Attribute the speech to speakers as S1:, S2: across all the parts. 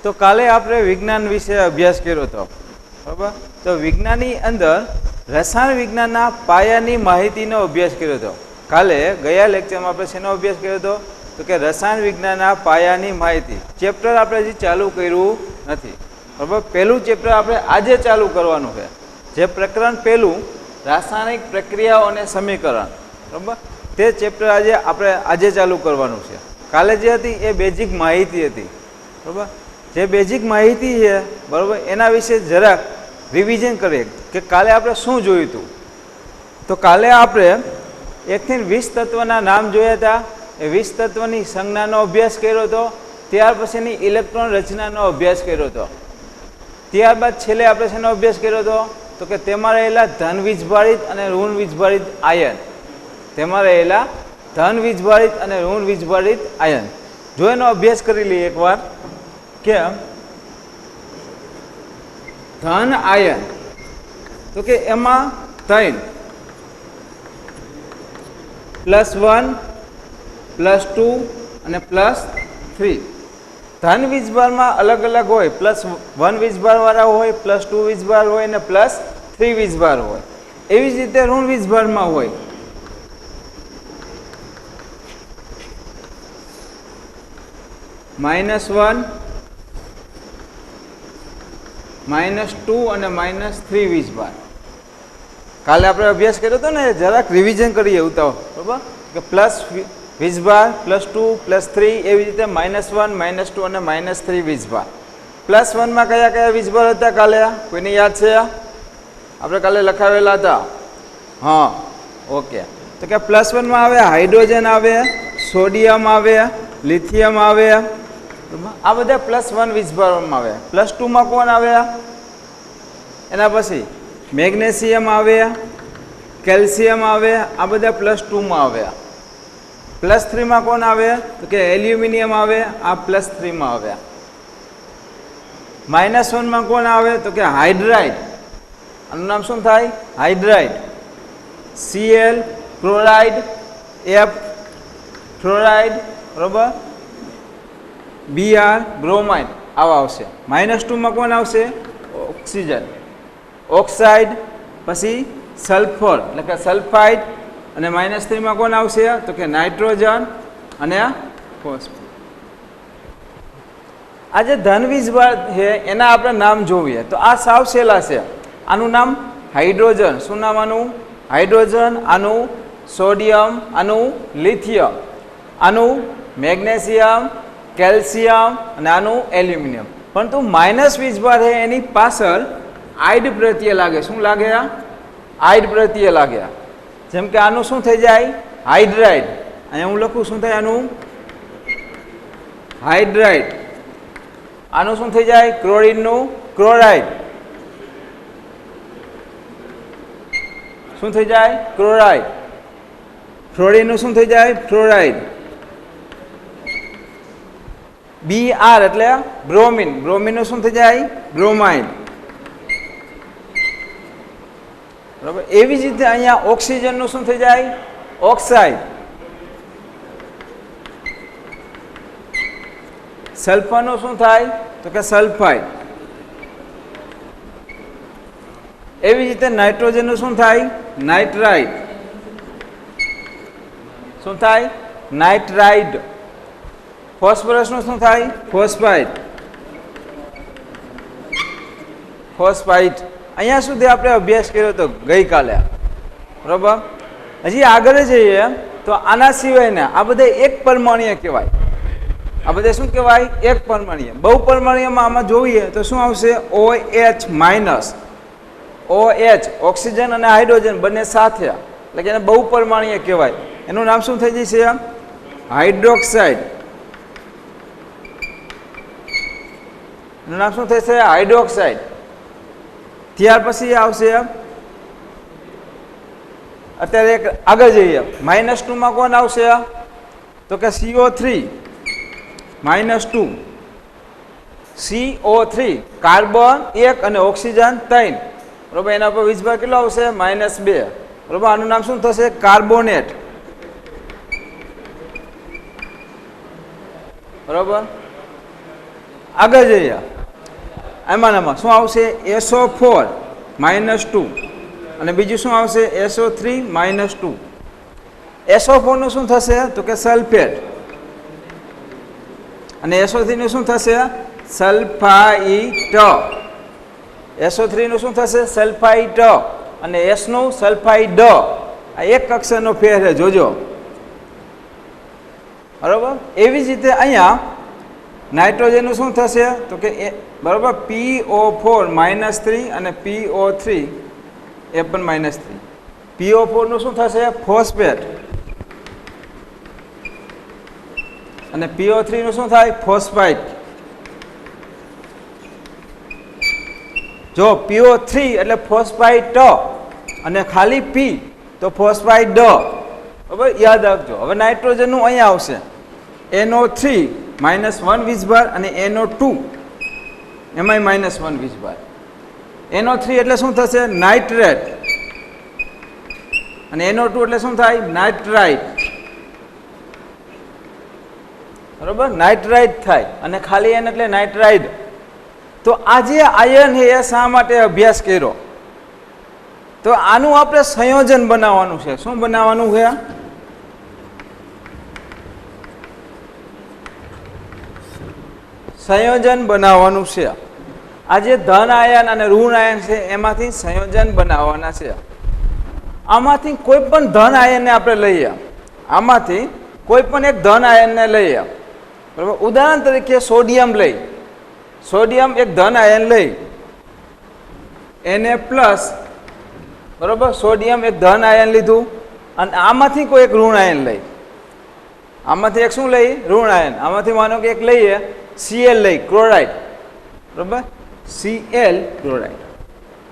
S1: તો કાલે આપણે વિજ્ઞાન વિશે અભ્યાસ કર્યો હતો, બરાબર? તો વિજ્ઞાનની અંદર રસાયણ વિજ્ઞાનના પાયાની માહિતીનો અભ્યાસ કર્યો હતો. કાલે ગયા લેક્ચરમાં આપણે શેનો અભ્યાસ કર્યો હતો? તો કે રસાયણ વિજ્ઞાનના પાયાની માહિતી. ચેપ્ટર આપણે હજી ચાલુ કર્યું નથી, બરાબર? પહેલું ચેપ્ટર આપણે આજે ચાલુ કરવાનું છે, જે પ્રકરણ પહેલું રાસાયણિક પ્રક્રિયાઓ અને સમીકરણ, બરાબર? તે ચેપ્ટર આજે ચાલુ કરવાનું છે. કાલે જે હતી એ બેઝિક માહિતી હતી, બરાબર? જે બેઝિક માહિતી છે, બરાબર, એના વિશે જરાક રિવિઝન કરીએ કે કાલે આપણે શું જોયું હતું. તો કાલે આપણે 1 થી 20 તત્વના નામ જોયા હતા. એ 20 તત્વની સંજ્ઞાનો અભ્યાસ કર્યો હતો. ત્યાર પછીની ઇલેક્ટ્રોન રચનાનો અભ્યાસ કર્યો હતો. ત્યારબાદ છેલ્લે આપણે શેનો અભ્યાસ કર્યો હતો? તો કે તેમાં રહેલા ધન વીજભારિત અને ઋણ વીજભારિત આયન, તેમાં રહેલા ધન વીજભારિત અને ઋણ વીજભારિત આયન. જો એનો અભ્યાસ કરી લઈએ એકવાર કે ધન આયન, તો કે એમાં 3 +1 +2 અને +3. ધન વીજભારમાં અલગ અલગ હોય, +1 વીજભારવાળા હોય, +2 વીજભાર હોય અને +3 વીજભાર હોય. એવી જ રીતે ઋણ વીજભારમાં હોય. -1 -2 અને -3 વીજભાર. કાલે આપણે અભ્યાસ કર્યો હતો ને, જરાક રિવિઝન કરીએ ઉતાવ, બરાબર? કે પ્લસ વીજભાર, +2 +3, એવી રીતે -1 -2 અને -3 વીજભાર. +1માં કયા કયા વીજભાર હતા કાલે? કોઈને યાદ છે? આપણે કાલે લખાવેલા હતા. હા, ઓકે. તો કે +1માં આવે હાઇડ્રોજન આવે, સોડિયમ આવે, લિથિયમ આવે, આ બધા +1 વીજભારમાં આવે. +2માં કોણ આવે? એના પછી મેગ્નેશિયમ આવે, કેલ્શિયમ આવે, આ બધા +2માં આવે. +3માં કોણ આવે? તો કે એલ્યુમિનિયમ આવે, આ +3માં આવે. -1માં કોણ આવે? તો કે હાઇડ્રાઇડ. આનું નામ શું થાય? Hydride. Cl chloride, F fluoride, બરોબર, Br બ્રોમાઇડ, આવા આવશે. -2માં કોણ આવશે? ઓક્સિજન, ઓક્સાઇડ, પછી સલ્ફર એટલે કે સલ્ફાઇડ. અને -3માં કોણ આવશે? તો કે નાઇટ્રોજન અને ફોસ્ફરસ. આ જે ધન વીજભાર છે એના આપણે નામ જોઈએ તો આ સાવ સહેલા છે. આનું નામ હાઇડ્રોજન. શું નામ આનું? હાઇડ્રોજન. આનું સોડિયમ, આનું લિથિયમ, આનું મેગ્નેશિયમ, કેલ્શિયમ અને આનું એલ્યુમિનિયમ. પરંતુ માઇનસ વીજભાર છે એની પાછળ આઇડ પ્રત્યે લાગે. શું લાગે? આઇડ પ્રત્યે લાગે. જેમ કે આનું શું થઈ જાય? હાઇડ્રાઇડ. અહીંયા હું લખું શું થાય? આનું હાઇડ્રાઇડ. આનું શું થઈ જાય? ક્લોરીનનું ક્લોરાઇડ. શું થઈ જાય? ક્લોરાઇડ. ફ્લોરિનનું શું થઈ જાય? ફ્લોરાઇડ. Br એટલે બ્રોમિન. બ્રોમિનનું શું થઈ જાય? બ્રોમાઇડ. બરાબર. એવી જ રીતે અહીંયા ઓક્સિજનનું શું થઈ જાય? ઓક્સાઇડ. સલ્ફરનું શું થાય? તો કે સલ્ફાઇડ. એવી જ રીતે નાઇટ્રોજનનું શું થાય? નાઇટ્રાઇડ. શું થાય? નાઇટ્રાઇડ. ફોસ્ફરસનું શું થાય? ફોસ્ફાઇડ. ફોસ્ફાઇડ. અહીંયા સુધી આપણે અભ્યાસ કર્યો હતો ગઈકાલે, બરાબર. હજી આગળ જઈએ તો આના સિવાયના આ બધા એક પરમાણ્વીય કહેવાય. આ બધા શું કહેવાય? એક પરમાણ્વીય. બહુ પરમાણ્વીયમાં આમાં જોઈએ તો શું આવશે? OH-. OH ઓક્સિજન અને હાઇડ્રોજન બંને સાથે, એટલે કે એને બહુ પરમાણ્વીય કહેવાય. એનું નામ શું થઈ જશે? હાઇડ્રોક્સાઇડ. એનું નામ શું થશે? હાઇડ્રોક્સાઇડ. ત્યાર પછી આવશે, અત્યારે એક આગળ જઈએ, -2માં કોણ આવશે? તો કે CO3 -2. CO3 કાર્બન 1 અને ઓક્સિજન 3, બરોબર. એના પર વીજભાર કેટલો આવશે? -2, બરોબર. આનું નામ શું થશે? કાર્બોનેટ. બરોબર. આગળ જઈએ આમાં શું આવશે SO4 -2 અને બીજું શું આવશે SO3 -2. SO4 નું શું થશે તો કે સલ્ફેટ અને SO3 નું શું થશે સલ્ફાઇટ. SO3 નું શું થશે સલ્ફાઇટ અને S નું સલ્ફાઇડ. આ એક અક્ષરનો ફેર છે જોજો બરાબર. એવી જ રીતે અહીંયા નાઇટ્રોજનનું શું થશે તો કે બરાબર PO4 -3 અને PO3 એ પણ -3. PO4 નું શું થશે ફોસ્ફેટ અને PO3 નું શું થાય ફોસ્ફાઇટ. જો PO3 એટલે ફોસ્ફાઇટ અને ખાલી P તો ફોસ્ફાઇડ બરાબર યાદ રાખજો. હવે નાઇટ્રોજનનું અહીંયા આવશે NO3 -1 વીજભાર અને NO2 એમાંય -1 વીજભાર. NO3 એટલે શું થશે નાઇટ્રેટ અને NO2 એટલે શું થાય નાઇટ્રાઇટ બરોબર નાઇટ્રાઇટ થાય અને ખાલી N એટલે નાઇટ્રાઇડ. તો આ જે આયન છે એ શા માટે અભ્યાસ કર્યો તો આનું આપણે સંયોજન બનાવવાનું છે. શું બનાવવાનું છે સંયોજન બનાવવાનું છે. આ જે ધન આયન અને ઋણ આયન છે એમાંથી સંયોજન બનાવવાના છે. આમાંથી કોઈ પણ ધન આયનને આપણે લઈએ આમાંથી કોઈ પણ એક ધન આયનને લઈએ બરાબર. ઉદાહરણ તરીકે સોડિયમ લઈ સોડિયમ એક ધન આયન લઈ Na પ્લસ બરાબર. સોડિયમ એક ધન આયન લીધું અને આમાંથી કોઈ એક ઋણ આયન લઈ આમાંથી એક શું લઈ ઋણ આયન. આમાંથી માનો કે એક લઈએ Cl લઈ ક્લોરાઇડ બરાબર Cl ક્લોરાઇડ.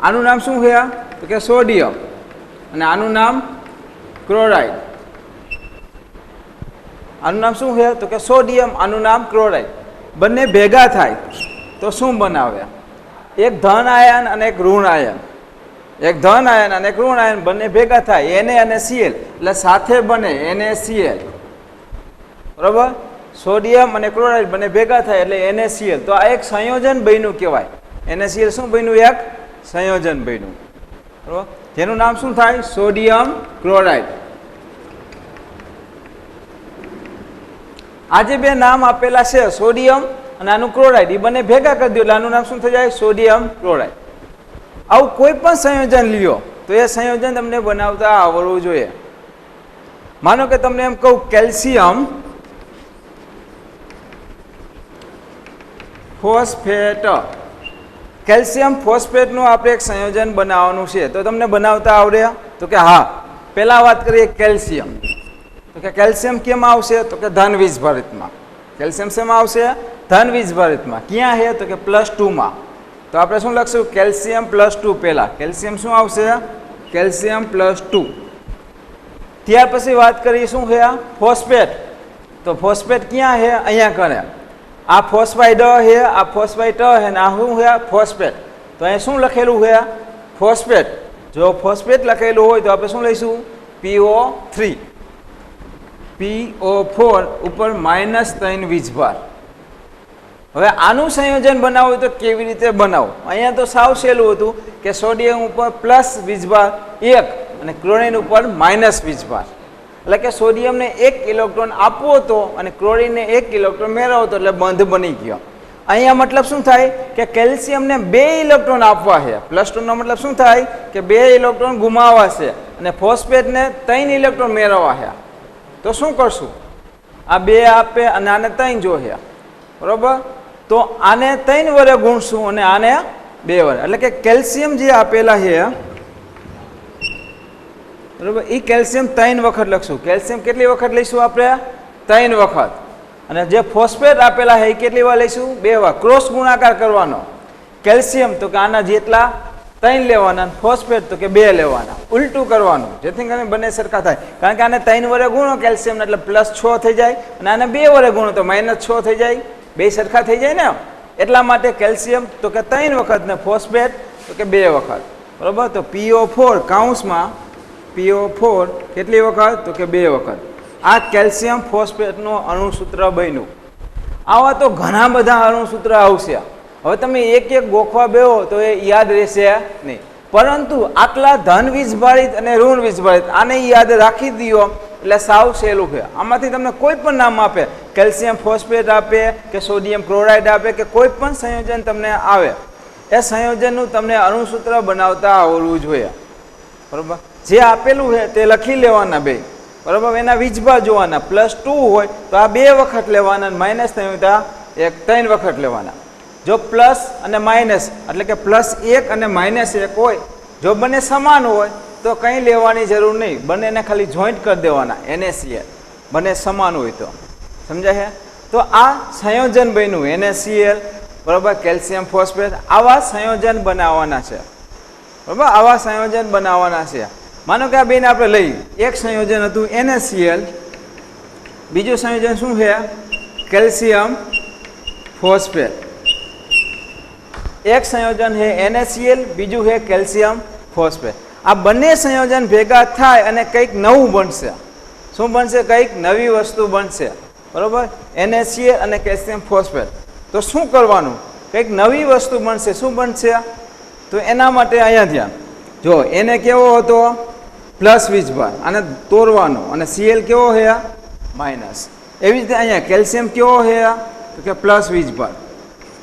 S1: આનું નામ શું છે તો કે સોડિયમ અને આનું નામ ક્લોરાઇડ. આનું નામ શું છે તો કે સોડિયમ આનું નામ ક્લોરાઇડ. બંને ભેગા થાય તો શું બનાવે એક ધન આયન અને એક ઋણ આયન. એક ધન આયન અને એક ઋણ આયન બંને ભેગા થાય Na અને Cl એટલે સાથે બને NaCl બરાબર. સોડિયમ અને ક્લોરાઇડ બંને ભેગા થાય એટલે NaCl. તો આ એક સંયોજન બન્યું કહેવાય. NaCl શું બન્યું એક સંયોજન બન્યું બરાબર. જેનું નામ શું થાય સોડિયમ ક્લોરાઇડ. આ જે બે નામ આપેલા છે સોડિયમ અને આનું ક્લોરાઇડ એ બંને ભેગા કરી દો એટલે આનું નામ શું થઈ જાય સોડિયમ ક્લોરાઇડ. આવું કોઈ પણ સંયોજન લ્યો તો એ સંયોજન તમને બનાવતા આવડવું જોઈએ. માનો કે તમને એમ કહું કેલ્શિયમ ફોસ્ફેટ. કેલ્શિયમ ફોસ્ફેટનું આપણે એક સંયોજન બનાવવાનું છે તો તમને બનાવતા આવડે તો કે હા. પહેલા વાત કરીએ કેલ્શિયમ તો કે કેલ્શિયમ કેમાં આવશે તો કે ધન વીજભારિતમાં. કેલ્શિયમ શેમાં આવશે ધન વીજભારિતમાં. ક્યાં છે તો કે +2 તો આપણે શું લખશું કેલ્શિયમ +2. પહેલા કેલ્શિયમ શું આવશે કેલ્શિયમ +2. ત્યાર પછી વાત કરીએ શું છે ફોસ્ફેટ. તો ફોસ્ફેટ ક્યાં છે અહીંયા કરે આ ફોસ્ફાઇડ છે આ ફોસ્ફાઇટ છે ને આ શું છે ફોસ્ફેટ. તો અહીંયા શું લખેલું છે ફોસ્ફેટ. જો ફોસ્ફેટ લખેલું હોય તો આપણે શું લઈશું PO3 PO4 ઉપર -3 વીજભાર. હવે આનું સંયોજન બનાવવું તો કેવી રીતે બનાવો. અહીંયા તો સાવ સહેલું હતું કે સોડિયમ ઉપર પ્લસ વીજભાર 1 અને ક્લોરીન ઉપર માઇનસ વીજભાર. એટલે કે સોડિયમને 1 ઇલેક્ટ્રોન આપવો હતો અને ક્લોરીનને 1 ઇલેક્ટ્રોન મેળવવો હતો એટલે બંધ બની ગયો. અહીંયા મતલબ શું થાય કે કેલ્શિયમને 2 ઇલેક્ટ્રોન આપવા છે. +2 નો મતલબ શું થાય કે 2 ઇલેક્ટ્રોન ગુમાવવા છે અને ફોસ્ફેટને 3 ઇલેક્ટ્રોન મેળવવા છે. તો શું કરશું આ 2 આપે અને આને 3 જોઈએ બરોબર. તો આને 3 વડે ગુણશું અને આને 2 વડે. એટલે કે કેલ્શિયમ જે આપેલા છે બરોબર એ કેલ્શિયમ 3 વખત લખશું. કેલ્શિયમ કેટલી વખત લઈશું આપણે 3 વખત. અને જે ફોસ્ફેટ આપેલા છે એ કેટલી વાર લઈશું 2 વાર. ક્રોસ ગુણાકાર કરવાનો. કેલ્શિયમ તો કે આના જેટલા 3 લેવાના, ફોસ્ફેટ તો કે 2 લેવાના. ઉલટું કરવાનું જેથી કરીને બંને સરખા થાય. કારણ કે આને 3 વડે ગુણો કેલ્શિયમ એટલે +6 થઈ જાય અને આને 2 વડે ગુણો તો -6 થઈ જાય. 2 સરખા થઈ જાય ને. એટલા માટે કેલ્શિયમ તો કે 3 વખત ને ફોસ્ફેટ તો કે 2 વખત બરોબર. તો PO4 કૌંસમાં PO4 કેટલી વખત તો કે 2 વખત. આ કેલ્શિયમ ફોસ્ફેટનું અણુસૂત્ર બન્યું. આવા તો ઘણા બધા અણુસૂત્ર આવશે. હવે તમે એક એક ગોખવા બેહો તો એ યાદ રહેશે નહીં. પરંતુ આટલા ધન વીજભારિત અને ઋણ વીજભારિત આને યાદ રાખી દો એટલે સાવ સહેલું છે. આમાંથી તમને કોઈ પણ નામ આપે, કેલ્શિયમ ફોસ્ફેટ આપે કે સોડિયમ ક્લોરાઇડ આપે કે કોઈ પણ સંયોજન તમને આવે, એ સંયોજનનું તમને અણુસૂત્ર બનાવતા આવડવું જોઈએ. બરાબર? જે આપેલું છે તે લખી લેવાના બે. બરાબર? એના વીજભાર જોવાના. +2 હોય તો આ 2 વખત લેવાના, માઇનસ થયું તો 3 વખત લેવાના. જો પ્લસ અને માઇનસ એટલે કે +1 અને -1 હોય, જો બંને સમાન હોય તો કંઈ લેવાની જરૂર નહીં, બંનેને ખાલી જોઈન્ટ કરી દેવાના NaCl, બંને સમાન હોય તો. સમજાય છે? તો આ સંયોજન બન્યું NaCl, બરાબર, કેલ્શિયમ ફોસ્ફેટ, આવા સંયોજન બનાવવાના છે. બરાબર? આવા સંયોજન બનાવવાના છે. માનો કે આ બેને આપણે લઈ, એક સંયોજન હતું NaCl, બીજું સંયોજન શું છે? Calcium phosphate. એક સંયોજન છે NaCl, બીજું છે કેલ્શિયમ ફોસ્ફેટ. આ બંને સંયોજન ભેગા થાય અને કંઈક નવું બનશે. શું બનશે? કંઈક નવી વસ્તુ બનશે. બરાબર? NaCl અને કેલ્શિયમ ફોસ્ફેટ. તો શું કરવાનું? કંઈક નવી વસ્તુ બનશે. શું બનશે? તો એના માટે અહીંયા ધ્યાન જો, એને કેવો હતો? પ્લસ વીજભાર, આને તોડવાનો, અને Cl કેવો છે? માઇનસ. એવી રીતે અહીંયા કેલ્શિયમ કેવો છે? તો કે પ્લસ વીજભાર,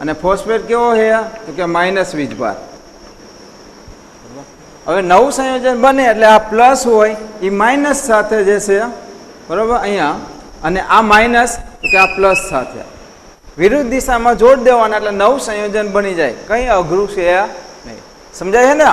S1: અને ફોસ્ફેટ કેવો છે? તો કે માઇનસ વીજભાર. હવે નવું સંયોજન બને એટલે આ પ્લસ હોય એ માઇનસ સાથે જે છે, બરાબર, અહીંયા, અને આ માઇનસ તો કે આ પ્લસ સાથે વિરુદ્ધ દિશામાં જોડ દેવાના એટલે નવું સંયોજન બની જાય. કંઈ અઘરું છે નહીં. સમજાય છે ને?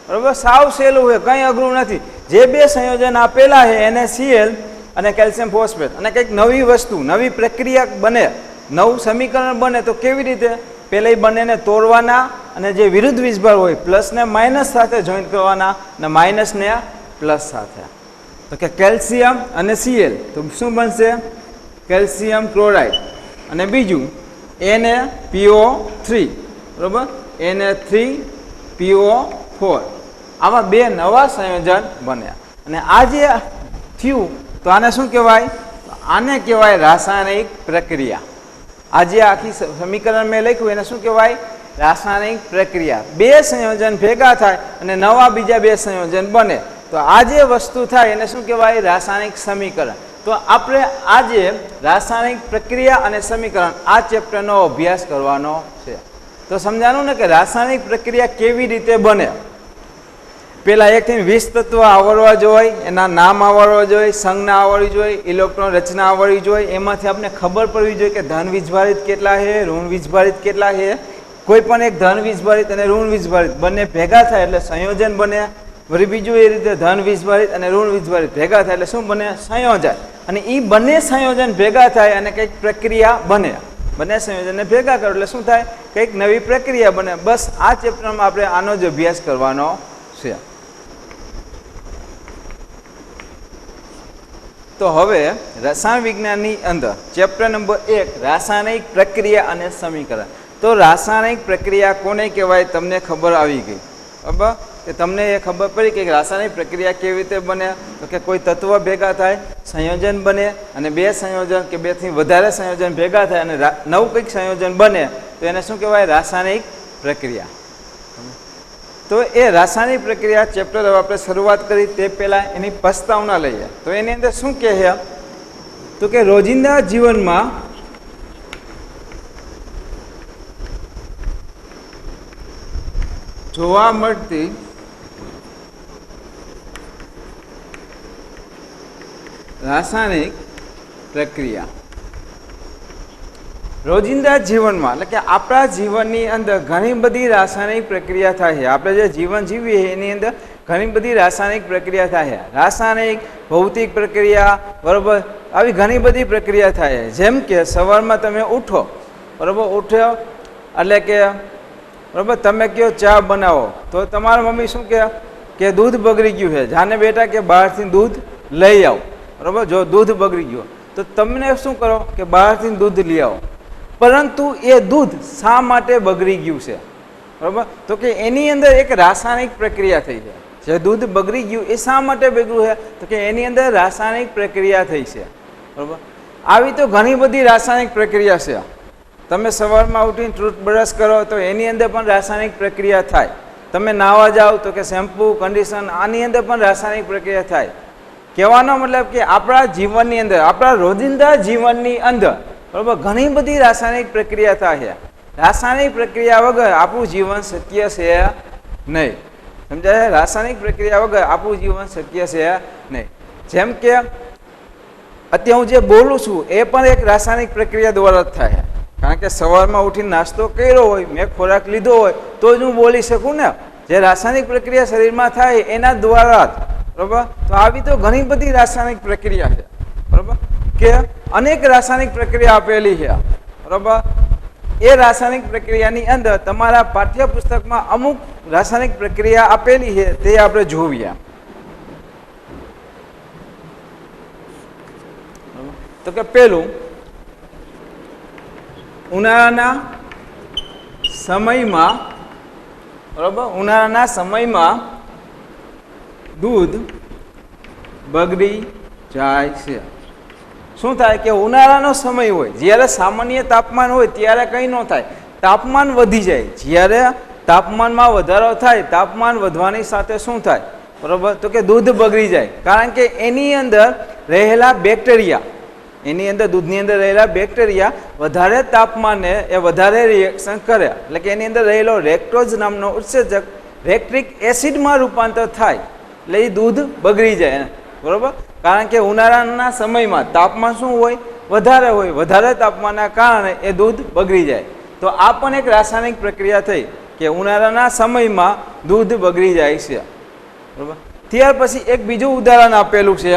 S1: બરાબર? સાવ સહેલું છે, કંઈ અઘરું નથી. જે બે સંયોજન આપેલા છે NaCl અને કેલ્શિયમ ફોસ્ફેટ, અને કંઈક નવી વસ્તુ, નવી પ્રક્રિયા બને, નવું સમીકરણ બને, તો કેવી રીતે? પહેલાં બંનેને તોડવાના અને જે વિરુદ્ધ વીજભાર હોય પ્લસને માઇનસ સાથે જોઈન્ટ કરવાના અને માઇનસને પ્લસ સાથે. તો કે કેલ્શિયમ અને Cl, તો શું બનશે? કેલ્શિયમ ક્લોરાઇડ, અને બીજું NaPO3, બરાબર, Na3PO4. આવા બે નવા સંયોજન બન્યા. અને આ જે થયું તો આને શું કહેવાય? આને કહેવાય રાસાયણિક પ્રક્રિયા. આ જે આખી સમીકરણ મેં લખ્યું એને શું કહેવાય? રાસાયણિક પ્રક્રિયા. બે સંયોજન ભેગા થાય અને નવા બીજા બે સંયોજન બને, તો આ જે વસ્તુ થાય એને શું કહેવાય? રાસાયણિક સમીકરણ. તો આપણે આજે રાસાયણિક પ્રક્રિયા અને સમીકરણ આ ચેપ્ટરનો અભ્યાસ કરવાનો છે. તો સમજાનું ને કે રાસાયણિક પ્રક્રિયા કેવી રીતે બને. પહેલાં 1 થી 20 તત્વ આવડવા જોઈએ, એના નામ આવડવા જોઈએ, સંજ્ઞા આવડવી જોઈએ, ઇલેક્ટ્રોન રચના આવડવી જોઈએ. એમાંથી આપણે ખબર પડવી જોઈએ કે ધન વીજભારિત કેટલા છે, ઋણ વીજભારિત કેટલા છે. કોઈ પણ એક ધન વીજભારિત અને ઋણ વીજભારિત બંને ભેગા થાય એટલે સંયોજન બને. વળી બીજું એ રીતે ધન વીજભારિત અને ઋણ વીજભારિત ભેગા થાય એટલે શું બને? સંયોજન. અને એ બંને સંયોજન ભેગા થાય અને કંઈક પ્રક્રિયા બને. બંને સંયોજનને ભેગા કરો એટલે શું થાય? કંઈક નવી પ્રક્રિયા બને. બસ આ ચેપ્ટરમાં આપણે આનો જ અભ્યાસ કરવાનો છે. તો હવે રસાયણ વિજ્ઞાનની અંદર ચેપ્ટર નંબર 1 રાસાયણિક પ્રક્રિયા અને સમીકરણ. તો રાસાયણિક પ્રક્રિયા કોને કહેવાય તમને ખબર આવી ગઈ. બરાબર? કે તમને એ ખબર પડી કે રાસાયણિક પ્રક્રિયા કેવી રીતે બને. તો કે કોઈ તત્વ ભેગા થાય, સંયોજન બને, અને બે સંયોજન કે 2 થી વધારે સંયોજન ભેગા થાય અને નવું કંઈક સંયોજન બને, તો એને શું કહેવાય? રાસાયણિક પ્રક્રિયા. તો એ રાસાયણિક પ્રક્રિયા ચેપ્ટર હવે આપણે શરૂઆત કરી તે પહેલાં એની પ્રસ્તાવના લઈએ. તો એની અંદર શું કહે છે? તો કે રોજિંદા જીવનમાં જોવા મળતી રાસાયણિક પ્રક્રિયા. રોજિંદા જીવનમાં એટલે કે આપણા જીવનની અંદર ઘણી બધી રાસાયણિક પ્રક્રિયા થાય છે. આપણે જે જીવન જીવીએ એની અંદર ઘણી બધી રાસાયણિક પ્રક્રિયા થાય છે. રાસાયણિક, ભૌતિક પ્રક્રિયા, બરાબર, આવી ઘણી બધી પ્રક્રિયા થાય છે. જેમ કે સવારમાં તમે ઉઠો, બરાબર, ઉઠ્યો એટલે કે બરાબર તમે કહો ચા બનાવો, તો તમારા મમ્મી શું કહે કે દૂધ બગડી ગયું છે, જાને બેટા કે બહારથી દૂધ લઈ આવો. બરાબર? જો દૂધ બગડી ગયું તો તમને શું કરો કે બહારથી દૂધ લઈ આવો. પરંતુ એ દૂધ શા માટે બગડી ગયું છે? બરાબર? તો કે એની અંદર એક રાસાયણિક પ્રક્રિયા થઈ છે. જે દૂધ બગડી ગયું એ શા માટે બગડ્યું છે? તો કે એની અંદર રાસાયણિક પ્રક્રિયા થઈ છે. બરાબર? આવી તો ઘણી બધી રાસાયણિક પ્રક્રિયા છે. તમે સવારમાં ઉઠીને ટૂથબ્રશ કરો તો એની અંદર પણ રાસાયણિક પ્રક્રિયા થાય. તમે નાહવા જાઓ તો કે શેમ્પૂ, કન્ડિશન, આની અંદર પણ રાસાયણિક પ્રક્રિયા થાય. કહેવાનો મતલબ કે આપણા જીવનની અંદર, આપણા રોજિંદા જીવનની અંદર બરાબર ઘણી બધી રાસાયણિક પ્રક્રિયા થાય છે. રાસાયણિક પ્રક્રિયા વગર આપણું જીવન શક્ય છે નહીં. સમજાય? રાસાયણિક પ્રક્રિયા વગર આપણું જીવન શક્ય છે નહીં. જેમ કે અત્યારે હું જે બોલું છું એ પણ એક રાસાયણિક પ્રક્રિયા દ્વારા જ થાય. કારણ કે સવારમાં ઉઠીને નાસ્તો કર્યો હોય, મેં ખોરાક લીધો હોય તો જ હું બોલી શકું ને. જે રાસાયણિક પ્રક્રિયા શરીરમાં થાય એના દ્વારા જ. બરાબર? તો આવી તો ઘણી બધી રાસાયણિક પ્રક્રિયા છે. બરાબર? કે અનેક રાસાયણિક પ્રક્રિયા આપેલી છે. બરાબર? એ રાસાયણિક પ્રક્રિયાની અંદર તમારા પાઠ્યપુસ્તકમાં અમુક રાસાયણિક પ્રક્રિયા આપેલી છે તે આપણે જોઈએ. તો કે પેલું, ઉનાળાના સમયમાં બરાબર, ઉનાળાના સમયમાં દૂધ બગડી જાય છે. શું થાય કે ઉનાળાનો સમય હોય, જ્યારે સામાન્ય તાપમાન હોય ત્યારે કંઈ ન થાય, તાપમાન વધી જાય. જ્યારે તાપમાનમાં વધારો થાય, તાપમાન વધવાની સાથે શું થાય? બરાબર? તો કે દૂધ બગડી જાય. કારણ કે એની અંદર રહેલા બેક્ટેરિયા, એની અંદર દૂધની અંદર રહેલા બેક્ટેરિયા વધારે તાપમાને એ વધારે રિએક્શન કરે. એટલે કે એની અંદર રહેલો રેક્ટોઝ નામનો ઉત્સેચક રેક્ટિક એસિડમાં રૂપાંતર થાય, એટલે એ દૂધ બગડી જાય. બરાબર? કારણ કે ઉનાળાના સમયમાં તાપમાન શું હોય? વધારે હોય. વધારે તાપમાનના કારણે એ દૂધ બગડી જાય. તો આ પણ એક રાસાયણિક પ્રક્રિયા થઈ કે ઉનાળાના સમયમાં દૂધ બગડી જાય છે. બરાબર? ત્યાર પછી એક બીજું ઉદાહરણ આપેલું છે.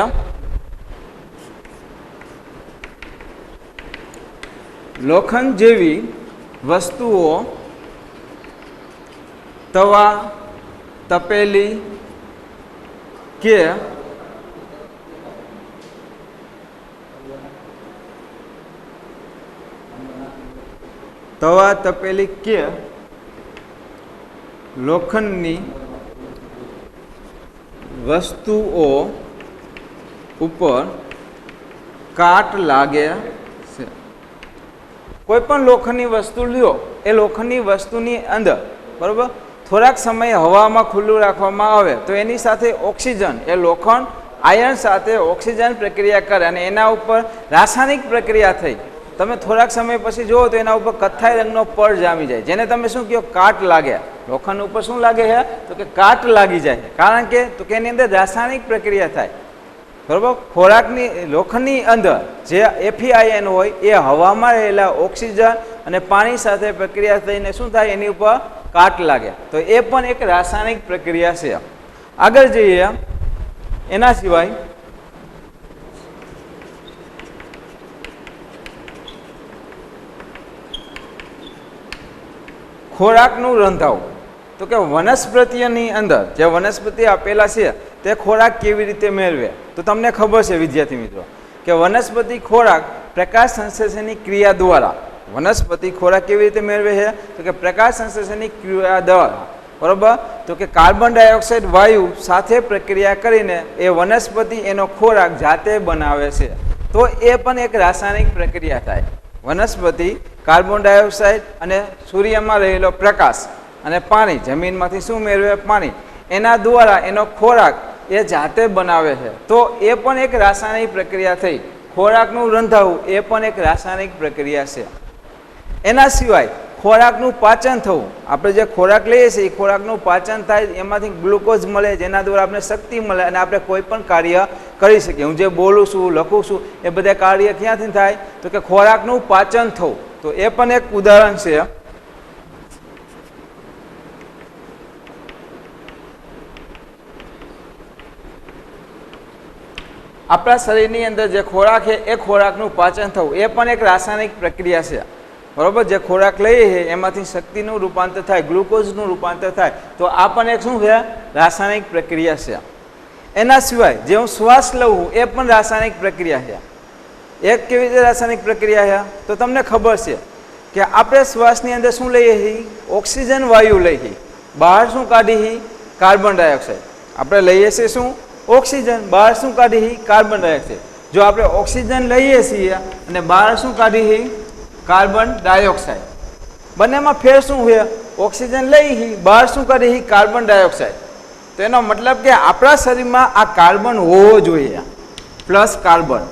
S1: લોખંડ જેવી વસ્તુઓ, તવા, તપેલી કે લોખંડની વસ્તુઓ ઉપર કાટ લાગે છે. કોઈ પણ લોખંડની વસ્તુ લ્યો, એ લોખંડની વસ્તુની અંદર બરાબર થોડાક સમય હવામાં ખુલ્લું રાખવામાં આવે તો એની સાથે ઓક્સિજન, એ લોખંડ આયર્ન સાથે ઓક્સિજન પ્રક્રિયા કરે અને એના ઉપર રાસાયણિક પ્રક્રિયા થઈ. તમે થોડાક સમય પછી જુઓ તો એના ઉપર કથ્થાઈ રંગનો પડ જામી જાય, જેને તમે શું કહો? કાટ લાગે. લોખંડ ઉપર શું લાગે છે? તો કે કાટ લાગી જાય. કારણ કે તો કે એની અંદર રાસાયણિક પ્રક્રિયા થાય. બરાબર? ખોરાકની, લોખંડની અંદર જે FeIN હોય એ હવામાં રહેલા ઓક્સિજન અને પાણી સાથે પ્રક્રિયા થઈને શું થાય? એની ઉપર કાટ લાગે. તો એ પણ એક રાસાયણિક પ્રક્રિયા છે. આગળ જઈએ. એના સિવાય ખોરાકનું રંધાવું. તો કે વનસ્પતિની અંદર જે વનસ્પતિ આપેલા છે તે ખોરાક કેવી રીતે મેળવે? તો તમને ખબર છે વિદ્યાર્થી મિત્રો કે વનસ્પતિ ખોરાક પ્રકાશ સંશ્લેષણની ક્રિયા દ્વારા, વનસ્પતિ ખોરાક કેવી રીતે મેળવે છે? તો કે પ્રકાશ સંશ્લેષણની ક્રિયા દ્વારા. બરાબર? તો કે કાર્બન ડાયોક્સાઇડ વાયુ સાથે પ્રક્રિયા કરીને એ વનસ્પતિ એનો ખોરાક જાતે બનાવે છે. તો એ પણ એક રાસાયણિક પ્રક્રિયા થાય. વનસ્પતિ કાર્બન ડાયોક્સાઇડ અને સૂર્યમાં રહેલો પ્રકાશ અને પાણી, જમીનમાંથી શું મેળવે? પાણી. એના દ્વારા એનો ખોરાક એ જાતે બનાવે છે. તો એ પણ એક રાસાયણિક પ્રક્રિયા થઈ. ખોરાકનું રંધાવું એ પણ એક રાસાયણિક પ્રક્રિયા છે. એના સિવાય ખોરાકનું પાચન થવું. આપણે જે ખોરાક લઈએ છીએ એ ખોરાકનું પાચન થાય, એમાંથી ગ્લુકોઝ મળે, જેના દ્વારા આપણે શક્તિ મળે અને આપણે કોઈ પણ કાર્ય કરી શકીએ. હું જે બોલું છું, લખું છું, એ બધા કાર્ય ક્યાંથી થાય? તો કે ખોરાકનું પાચન થવું. તો એ પણ એક ઉદાહરણ છે. આપણા શરીરની અંદર જે ખોરાક છે એ ખોરાકનું પાચન થવું એ પણ એક રાસાયણિક પ્રક્રિયા છે. બરાબર? જે ખોરાક લઈએ છીએ એમાંથી શક્તિનું રૂપાંતર થાય, ગ્લુકોઝનું રૂપાંતર થાય. તો આ પણ એક શું છે? રાસાયણિક પ્રક્રિયા છે. એના સિવાય જે હું શ્વાસ લઉં એ પણ રાસાયણિક પ્રક્રિયા છે. એક કેવી રીતે રાસાયણિક પ્રક્રિયા છે? તો તમને ખબર છે કે આપણે શ્વાસની અંદર શું લઈએ છીએ? ઓક્સિજન વાયુ લઈએ. બહાર શું કાઢીએ? Carbon dioxide. આપણે લઈએ છીએ શું? ઓક્સિજન. બહાર શું કાઢીએ? Carbon dioxide. જો આપણે ઓક્સિજન લઈએ છીએ અને બહાર શું કાઢીએ કાર્બન ડાયોક્સાઇડ, બંનેમાં ફેર શું હોય? ઓક્સિજન લઈ બહાર શું કાઢીએ કાર્બન ડાયોક્સાઇડ. તો એનો મતલબ કે આપણા શરીરમાં આ કાર્બન હોવો જોઈએ, પ્લસ કાર્બન.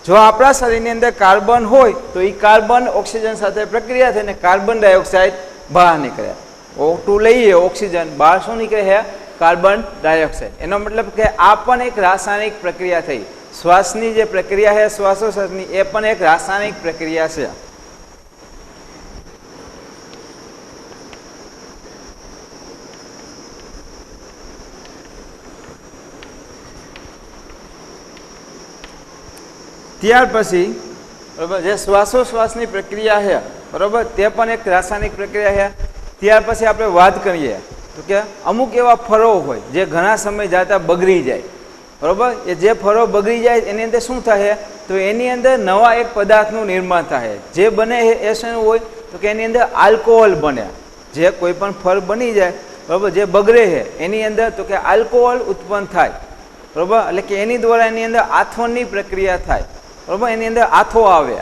S1: જો આપણા શરીરની અંદર કાર્બન હોય તો એ કાર્બન ઓક્સિજન સાથે પ્રક્રિયા થઈને કાર્બન ડાયોક્સાઇડ બહાર નીકળે. O2 લઈએ ઓક્સિજન, બહાર શું નીકળે છે? Carbon dioxide. એનો મતલબ કે આ પણ એક રાસાયણિક પ્રક્રિયા થઈ. શ્વાસની જે પ્રક્રિયા છે શ્વાસોશ્વાસની, એ પણ એક રાસાયણિક પ્રક્રિયા છે. ત્યાર પછી બરાબર જે શ્વાસોશ્વાસની પ્રક્રિયા છે બરાબર, તે પણ એક રાસાયણિક પ્રક્રિયા છે. ત્યાર પછી આપણે વાત કરીએ તો કે અમુક એવા ફળો હોય જે ઘણા સમય જતા બગડી જાય બરાબર. એ જે ફળો બગડી જાય એની અંદર શું થાય? તો એની અંદર નવા એક પદાર્થનું નિર્માણ થાય. જે બને એ શું હોય? તો કે એની અંદર આલ્કોહોલ બને. જે કોઈ પણ ફળ બની જાય બરાબર, જે બગડે છે એની અંદર તો કે આલ્કોહોલ ઉત્પન્ન થાય બરાબર. એટલે કે એની દ્વારા એની અંદર આથવણની પ્રક્રિયા થાય બરાબર. એની અંદર આથો આવે.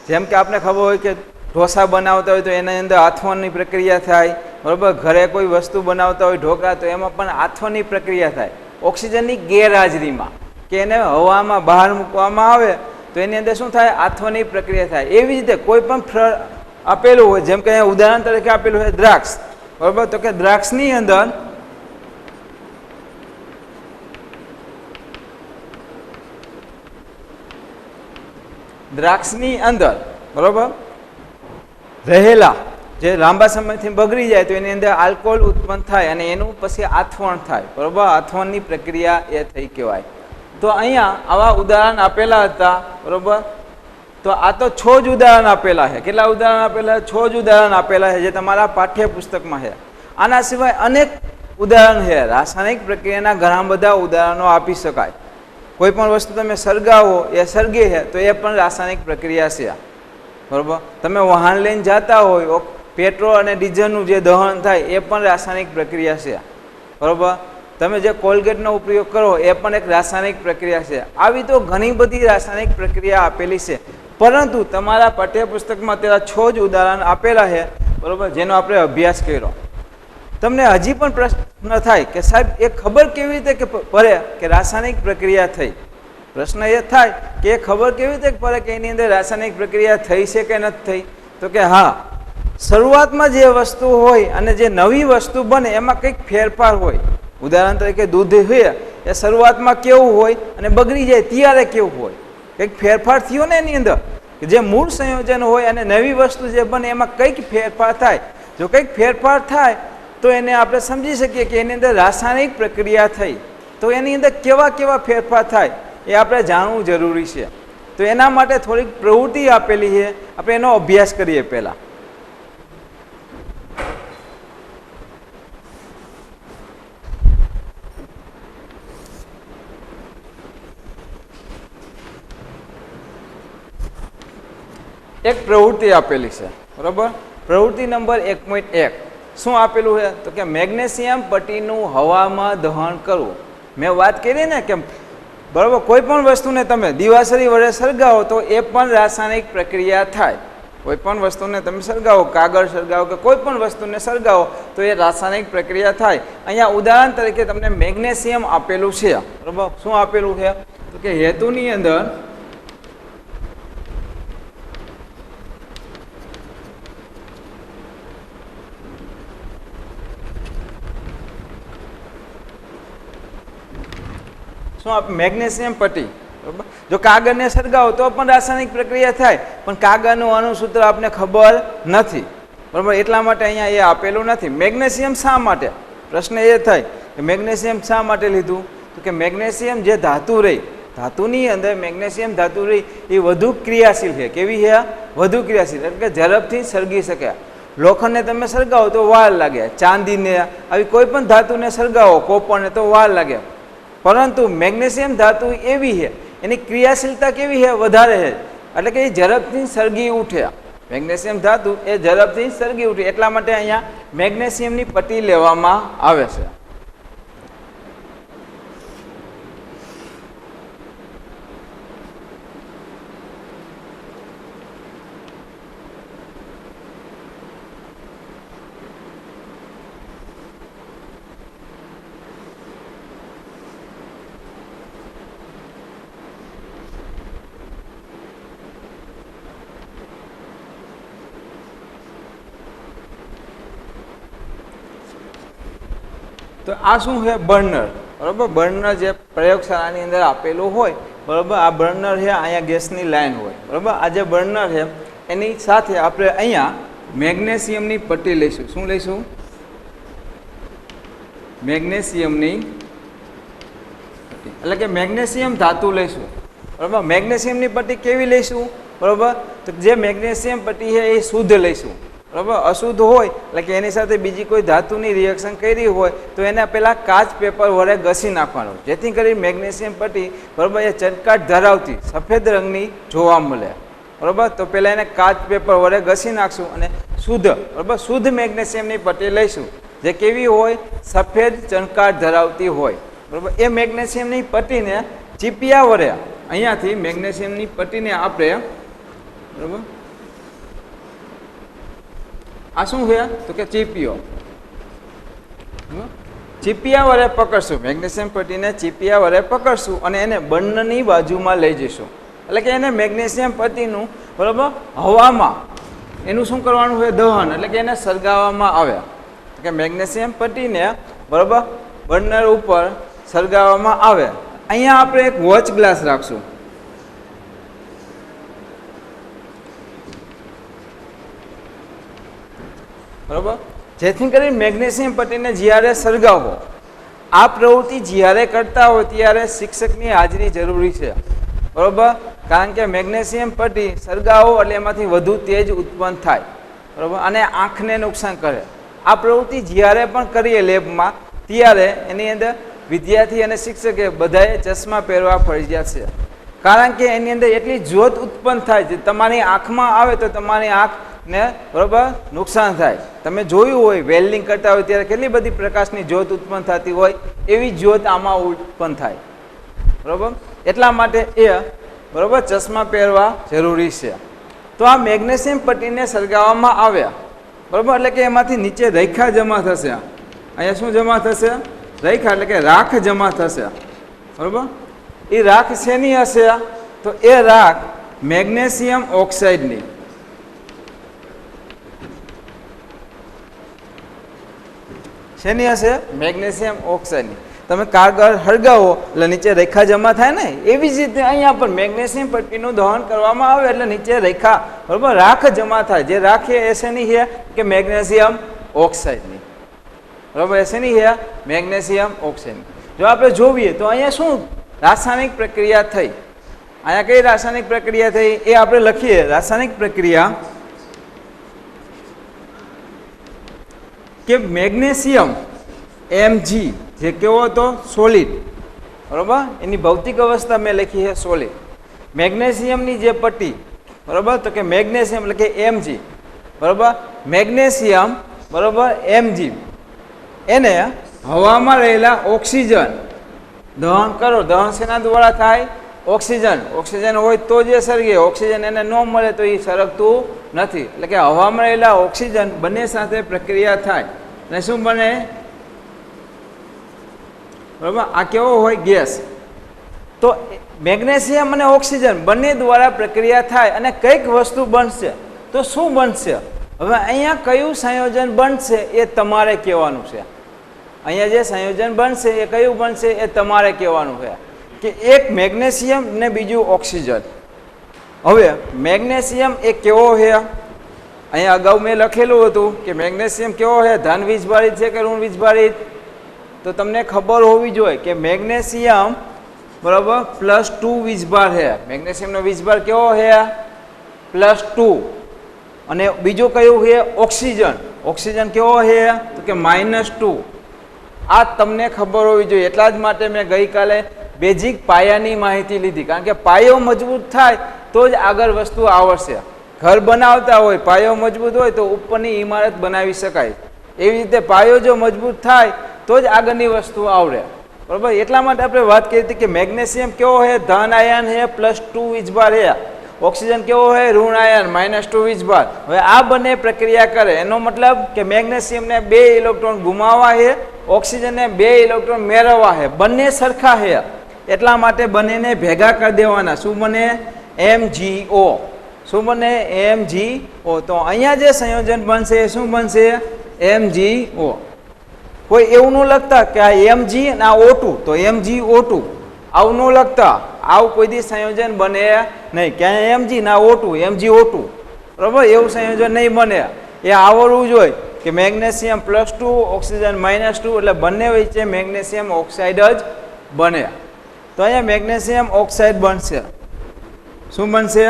S1: જેમ કે આપણે ખબર હોય કે ઢોસા બનાવતા હોય તો એની અંદર આથવણની પ્રક્રિયા થાય બરાબર. ઘરે કોઈ વસ્તુ બનાવતા હોય ઢોકળા, તો એમાં પણ આથવણની પ્રક્રિયા થાય ઓક્સિજનની ગેરહાજરીમાં, કે એને હવામાં બહાર મૂકવામાં આવે તો એની અંદર શું થાય? આથવણની પ્રક્રિયા થાય. એવી રીતે કોઈ પણ ફળ આપેલું હોય, જેમ કે અહીંયા ઉદાહરણ તરીકે આપેલું હોય દ્રાક્ષ બરાબર, તો કે દ્રાક્ષની અંદર બરાબર રહેલા જે લાંબા સમયથી બગડી જાય તો એની અંદર આલ્કોહોલ ઉત્પન્ન થાય અને એનું પછી આથવણ થાય બરાબર. આથવણની પ્રક્રિયા એ થઈ કહેવાય. તો અહીંયા આવા ઉદાહરણ આપેલા હતા બરાબર. તો આ તો 6 જ ઉદાહરણ આપેલા છે. કેટલા ઉદાહરણ આપેલા? 6 જ ઉદાહરણ આપેલા છે જે તમારા પાઠ્યપુસ્તકમાં છે. આના સિવાય અનેક ઉદાહરણ છે. રાસાયણિક પ્રક્રિયાના ઘણા બધા ઉદાહરણો આપી શકાય. કોઈ પણ વસ્તુ તમે સળગાવો એ સળગે છે તો એ પણ રાસાયણિક પ્રક્રિયા છે બરાબર. તમે વાહન લઈને જતા હોય, પેટ્રોલ અને ડીઝલનું જે દહન થાય એ પણ રાસાયણિક પ્રક્રિયા છે બરાબર. તમે જે કોલગેટનો ઉપયોગ કરો એ પણ એક રાસાયણિક પ્રક્રિયા છે. આવી તો ઘણી બધી રાસાયણિક પ્રક્રિયા આપેલી છે, પરંતુ તમારા પાઠ્યપુસ્તકમાં તેના 6 જ ઉદાહરણ આપેલા છે બરાબર, જેનો આપણે અભ્યાસ કર્યો. તમને હજી પણ પ્રશ્ન થાય કે સાહેબ એ ખબર કેવી રીતે કે પડે કે રાસાયણિક પ્રક્રિયા થઈ? પ્રશ્ન એ થાય કે એ ખબર કેવી રીતે પડે કે એની અંદર રાસાયણિક પ્રક્રિયા થઈ છે કે નથી થઈ? તો કે હા, શરૂઆતમાં જે વસ્તુ હોય અને જે નવી વસ્તુ બને એમાં કંઈક ફેરફાર હોય. ઉદાહરણ તરીકે દૂધ હોય, એ શરૂઆતમાં કેવું હોય અને બગડી જાય ત્યારે કેવું હોય? કંઈક ફેરફાર થયો ને એની અંદર, કે જે મૂળ સંયોજન હોય અને નવી વસ્તુ જે બને એમાં કંઈક ફેરફાર થાય. જો કંઈક ફેરફાર થાય તો એને આપણે સમજી શકીએ કે એની અંદર રાસાયણિક પ્રક્રિયા થઈ. તો એની અંદર કેવા કેવા ફેરફાર થાય એ આપણે જાણવું જરૂરી છે. તો એના માટે થોડીક પ્રવૃત્તિ આપેલી છે, આપણે એનો અભ્યાસ કરીએ. પહેલાં એક પ્રવૃત્તિ આપેલી છે બરાબર. પ્રવૃત્તિ નંબર 1.1 શું આપેલું છે? તો કે મેગ્નેશિયમ પટ્ટીનું હવામાં દહન કરવું. મેં વાત કરી ને કે બરાબર, કોઈ પણ વસ્તુને તમે દિવાસળી વડે સળગાવો તો એ પણ રાસાયણિક પ્રક્રિયા થાય. કોઈ પણ વસ્તુને તમે સળગાવો, કાગળ સળગાવો કે કોઈ પણ વસ્તુને સળગાવો તો એ રાસાયણિક પ્રક્રિયા થાય. અહીંયા ઉદાહરણ તરીકે તમને મેગ્નેશિયમ આપેલું છે બરાબર. શું આપેલું છે? તો કે હેતુની અંદર મેગ્નેશિયમ પટ્ટી બરાબર. જો કાગળને સળગાવો તો પણ રાસાયણિક પ્રક્રિયા થાય, પણ કાગળનું અણુસૂત્ર આપણે ખબર નથી બરાબર. એટલા માટે અહીંયા એ આપેલું નથી. મેગ્નેશિયમ શા માટે? પ્રશ્ન એ થાય કે મેગ્નેશિયમ શા માટે લીધું? તો કે મેગ્નેશિયમ જે ધાતુ રહી, ધાતુની અંદર મેગ્નેશિયમ ધાતુ રહી એ વધુ ક્રિયાશીલ છે. કેવી છે? વધુ ક્રિયાશીલ, એટલે કે ઝડપથી સળગી શકે. લોખંડને તમે સળગાવો તો વાર લાગે, ચાંદીને આવી કોઈ પણ ધાતુને સળગાવો, કોપરને, તો વાર લાગે. પરંતુ મેગ્નેશિયમ ધાતુ એવી છે, એની ક્રિયાશીલતા કેવી છે? વધારે છે. એટલે કે એ ઝડપથી સળગી ઉઠે. મેગ્નેશિયમ ધાતુ એ ઝડપથી સળગી ઉઠે. એટલા માટે અહીંયા મેગ્નેશિયમની પટ્ટી લેવામાં આવે છે. તો આ શું છે? બર્નર. બરાબર, બર્નર જે પ્રયોગશાળાની અંદર આપેલું હોય, બરાબર, આ બર્નર છે, અહીંયા ગેસની લાઈન હોય, બરાબર. આ જે બર્નર છે એની સાથે આપણે અહીંયા મેગ્નેશિયમની પટ્ટી લઈશું. શું લઈશું? મેગ્નેશિયમની પટ્ટી, એટલે કે મેગ્નેશિયમ ધાતુ લઈશું. બરાબર, મેગ્નેશિયમની પટ્ટી કેવી લઈશું? બરાબર, તો જે મેગ્નેશિયમ પટ્ટી છે એ શુદ્ધ લઈશું. બરાબર, અશુદ્ધ હોય એટલે કે એની સાથે બીજી કોઈ ધાતુની રિએક્શન કરી હોય તો એને પહેલાં કાચ પેપર વડે ઘસી નાખવાનું, જેથી કરી મેગ્નેશિયમ પટ્ટી, બરાબર, એ ચટકાટ ધરાવતી સફેદ રંગની જોવા મળે. બરાબર, તો પહેલાં એને કાચ પેપર વડે ઘસી નાખશું અને શુદ્ધ, બરાબર, શુદ્ધ મેગ્નેશિયમની પટ્ટી લઈશું, જે કેવી હોય? સફેદ ચણકાટ ધરાવતી હોય. બરાબર, એ મેગ્નેશિયમની પટ્ટીને ચીપિયા વડે અહીંયાથી મેગ્નેશિયમની પટ્ટીને આપણે, બરાબર, આ શું છે? તો કે ચીપિયો. ચીપિયા વડે પકડશું, મેગ્નેશિયમ પટ્ટીને ચીપિયા વડે પકડશું અને એને બર્નરની બાજુમાં લઈ જઈશું. એટલે કે એને મેગ્નેશિયમ પટ્ટીનું, બરાબર, હવામાં એનું શું કરવાનું છે? દહન, એટલે કે એને સળગાવવામાં આવે. કે મેગ્નેશિયમ પટ્ટીને, બરાબર, બર્નર ઉપર સળગાવવામાં આવે. અહીંયા આપણે એક વોચ ગ્લાસ રાખશું. બરાબર, જેથી કરી મેગ્નેશિયમ પટ્ટીને જ્યારે સળગાવો, આ પ્રવૃત્તિ જ્યારે કરતા હોય ત્યારે શિક્ષકની હાજરી જરૂરી છે. બરાબર, કારણ કે મેગ્નેશિયમ પટ્ટી સળગાવો એટલે એમાંથી વધુ તેજ ઉત્પન્ન થાય. બરાબર, અને આંખને નુકસાન કરે. આ પ્રવૃત્તિ જ્યારે પણ કરીએ લેબમાં ત્યારે એની અંદર વિદ્યાર્થી અને શિક્ષકે બધાએ ચશ્મા પહેરવા ફરજિયાત છે. કારણ કે એની અંદર એટલી જ્યોત ઉત્પન્ન થાય છે, તમારી આંખમાં આવે તો તમારી આંખને, બરાબર, નુકસાન થાય. તમે જોયું હોય વેલ્ડિંગ કરતા હોય ત્યારે કેટલી બધી પ્રકાશની જ્યોત ઉત્પન્ન થતી હોય, એવી જ્યોત આમાં ઉત્પન્ન થાય. બરાબર, એટલા માટે એ, બરાબર, ચશ્મા પહેરવા જરૂરી છે. તો આ મેગ્નેશિયમ પટ્ટીને સળગાવવામાં આવ્યા, બરાબર, એટલે કે એમાંથી નીચે રેખા જમા થશે. અહીંયા શું જમા થશે? રેખા, એટલે કે રાખ જમા થશે. બરાબર, એ રાખ શેની હશે? તો એ રાખ મેગ્નેશિયમ ઓક્સાઇડની. શેની હશે? મેગ્નેશિયમ ઓક્સાઇડની. તમે કાગળ હળગાવો એટલે નીચે રેખા જમા થાય ને, એવી જ રીતે અહીંયા પણ મેગ્નેશિયમ પટ્ટીનું દહન કરવામાં આવે એટલે નીચે રેખા, બરાબર, રાખ જમા થાય. જે રાખ છે એ શેની છે? કે મેગ્નેશિયમ ઓક્સાઇડની. બરાબર, એ શેની છે? મેગ્નેશિયમ ઓક્સાઇડની. જો આપણે જોઈએ તો અહીંયા શું રાસાયણિક પ્રક્રિયા થઈ? અહીંયા કઈ રાસાયણિક પ્રક્રિયા થઈ એ આપણે લખીએ. રાસાયણિક પ્રક્રિયા કે મેગ્નેશિયમ Mg, જે કેવો હતો? સોલિડ. બરાબર, એની ભૌતિક અવસ્થા મેં લખી છે સોલિડ. મેગ્નેશિયમની જે પટ્ટી, બરાબર, તો કે મેગ્નેશિયમ એટલે કે Mg, બરાબર, મેગ્નેશિયમ, બરાબર, Mg, એને હવામાં રહેલા ઓક્સિજન દહન કરો. દહન શેના દ્વારા થાય? ઓક્સિજન. ઓક્સિજન હોય તો જે સળગે, ઓક્સિજન એને ન મળે તો એ સળગતું નથી. એટલે કે હવામાં રહેલા ઓક્સિજન બંને સાથે પ્રક્રિયા થાય અને શું બને? બરાબર, આ કેવો હોય? ગેસ. તો મેગ્નેશિયમ અને ઓક્સિજન બંને દ્વારા પ્રક્રિયા થાય અને કંઈક વસ્તુ બનશે. તો શું બનશે? હવે અહીંયા કયું સંયોજન બનશે એ તમારે કહેવાનું છે. અહીંયા જે સંયોજન બનશે એ કયું બનશે એ તમારે કહેવાનું છે. કે એક મેગ્નેશિયમ ને બીજું ઓક્સિજન. હવે મેગ્નેશિયમ એ કેવો છે? અહીંયા અગાઉ મેં લખેલું હતું કે મેગ્નેશિયમ કેવો છે? ધન વીજભારિત છે કે ઋણ વીજભારિત? તો તમને ખબર હોવી જોઈએ કે મેગ્નેશિયમ, બરાબર, +2 વીજભાર છે. મેગ્નેશિયમનો વીજભાર કેવો છે? +2. અને બીજું કયું છે? ઓક્સિજન. ઓક્સિજન કેવો છે? તો કે -2. આ તમને ખબર હોવી જોઈએ. એટલા જ માટે મેં ગઈકાલે બેઝિક પાયાની માહિતી લીધી. કારણ કે પાયો મજબૂત થાય તો જ આગળ વસ્તુ આવડશે. ઘર બનાવતા હોય, પાયો મજબૂત હોય તો ઉપરની ઇમારત બનાવી શકાય. એવી રીતે પાયો જો મજબૂત થાય તો જ આગળની વસ્તુ આવડે. બરાબર, એટલા માટે આપણે વાત કરી હતી કે મેગ્નેશિયમ કેવો છે? ધન આયન છે, +2 વીજભાર છે. ઓક્સિજન કેવો છે? ઋણ આયન, -2 વીજભાર. હવે આ બંને પ્રક્રિયા કરે એનો મતલબ કે મેગ્નેશિયમને 2 ઇલેક્ટ્રોન ગુમાવવા છે, ઓક્સિજનને 2 ઇલેક્ટ્રોન મેળવવા છે. બંને સરખા છે એટલા માટે બંનેને ભેગા કરી દેવાના. શું બને? MgO. શું બને? MgO. તો અહીંયા જે સંયોજન બનશે એ શું બનશે? MgO. કોઈ એવું ન લખતા કે આ Mg અને આ O2 તો MgO2 આવું ન લખતા. આવું કોઈ દી સંયોજન બને નહીં કે અહીંયા Mg ના O2 MgO2 બરાબર, એવું સંયોજન નહીં બને. એ આવડવું જોઈએ કે મેગ્નેશિયમ +2 ઓક્સિજન -2 એટલે બંને વચ્ચે મેગ્નેશિયમ ઓક્સાઇડ જ બને. તો અહીંયા મેગ્નેશિયમ ઓક્સાઇડ બનશે. શું બનશે?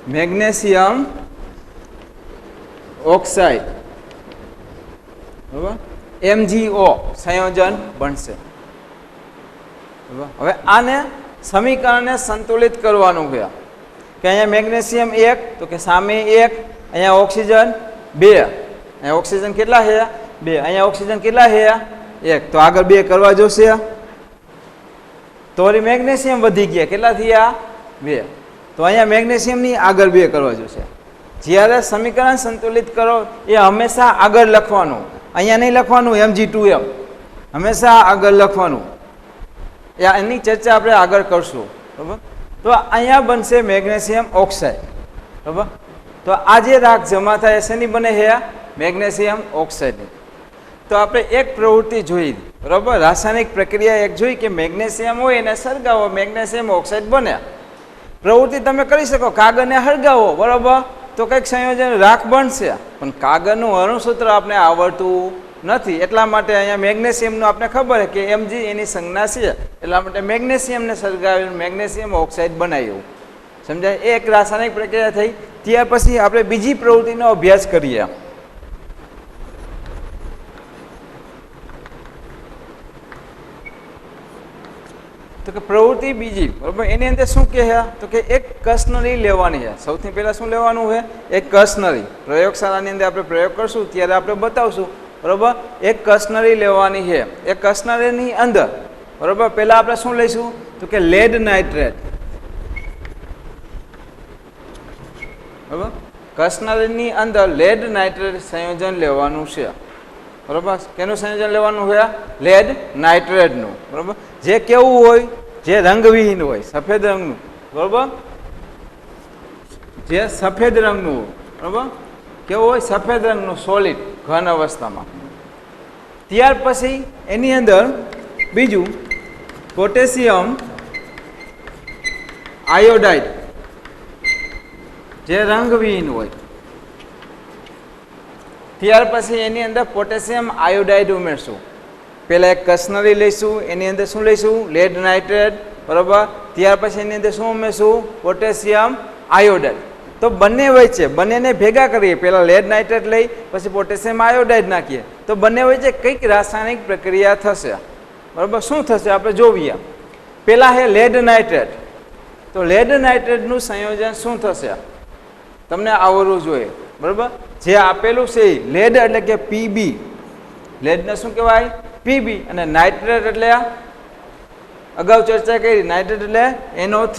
S1: મેગ્નેશિયમ ઓક્સાઇડ બરાબર, MgO સંયોજન બનશે. હવે આને સમીકરણને સંતુલિત કરવાનું છે કે અહીંયા મેગ્નેશિયમ 1 તો કે સામે 1, અહીંયા ઓક્સિજન 2, અહીંયા ઓક્સિજન કેટલા છે 2, અહીંયા ઓક્સિજન કેટલા છે 1, તો આગળ 2 કરવા જોશે. તો વળી મેગ્નેશિયમ વધી ગયા, કેટલા થયા 2, તો અહીંયા મેગ્નેશિયમની આગળ 2 કરવા જોશે. જ્યારે સમીકરણ સંતુલિત કરો એ હંમેશા આગળ લખવાનું, અહીંયા નહીં લખવાનું Mg2m, હંમેશા આગળ લખવાનું. એની ચર્ચા આપણે આગળ કરશું બરાબર. તો અહીંયા બનશે મેગ્નેશિયમ ઓક્સાઇડ બરાબર. તો આ જે રાખ જમા થાય શેની બને છે? મેગ્નેશિયમ ઓક્સાઇડની. તો આપણે એક પ્રવૃત્તિ જોઈ બરાબર, રાસાયણિક પ્રક્રિયા એક જોઈ કે મેગ્નેશિયમ હોય એને સળગાવો મેગ્નેશિયમ ઓક્સાઇડ બને. પ્રવૃત્તિ તમે કરી શકો, કાગળને સળગાવો બરાબર તો કંઈક સંયોજન રાખ બનશે, પણ કાગળનું અણુસૂત્ર આપણે આવડતું નથી. એટલા માટે અહીંયા મેગ્નેશિયમનું આપણે ખબર છે કે Mg એની સંજ્ઞા છે, એટલા માટે મેગ્નેશિયમને સળગાવીને મેગ્નેશિયમ ઓક્સાઇડ બનાવ્યું. સમજાય? એક રાસાયણિક પ્રક્રિયા થઈ. ત્યાર પછી આપણે બીજી પ્રવૃત્તિનો અભ્યાસ કરીએ. તો કે પ્રવૃત્તિ બીજી બરાબર, એની અંદર શું કહે છે તો કે એક કસનરી લેવાની છે. સૌથી પહેલા શું લેવાનું છે? એક કસનરી. પ્રયોગશાળાની અંદર આપણે પ્રયોગ કરશું ત્યારે આપણે બતાવશું બરાબર. એક કસનરી લેવાની છે. એક કસનરીની અંદર બરાબર પહેલા આપણે શું લઈશું તો કે લેડ નાઇટ્રેટ બરાબર. કસનરીની અંદર લેડ નાઇટ્રેટ સંયોજન લેવાનું છે બરાબર. કેનું સંયોજન લેવાનું છે? લેડ નાઇટ્રેટનું બરાબર. જે કેવું હોય? જે રંગવિહીન હોય, સફેદ રંગનું બરાબર. જે સફેદ રંગનું બરાબર, કેવું હોય? સફેદ રંગનું સોલિડ ઘન અવસ્થામાં. ત્યાર પછી એની અંદર બીજું પોટેશિયમ આયોડાઇડ જે રંગવિહીન હોય. ત્યાર પછી એની અંદર પોટેશિયમ આયોડાઇડ ઉમેરશું. પહેલાં એક કસનરી લઈશું, એની અંદર શું લઈશું? લેડ નાઇટ્રેટ બરાબર. ત્યાર પછી એની અંદર શું ઉમેરશું? Potassium iodide. તો બંને વચ્ચે બંનેને ભેગા કરીએ, પહેલાં લેડ નાઇટ્રેટ લઈ પછી પોટેશિયમ આયોડાઇડ નાખીએ તો બંને વચ્ચે કંઈક રાસાયણિક પ્રક્રિયા થશે બરાબર. શું થશે આપણે જોઈએ. પહેલાં છે લેડ નાઇટ્રેટ. તો લેડ નાઇટ્રેટનું સંયોજન શું થશે તમને આવડવું જોઈએ બરાબર. જે આપેલું છે લેડ એટલે કે Pb, લેડને શું કહેવાય? Pb. અને નાઇટ્રેટ એટલે અગાઉ ચર્ચા કરી, નાઇટ્રેટ એટલે NO3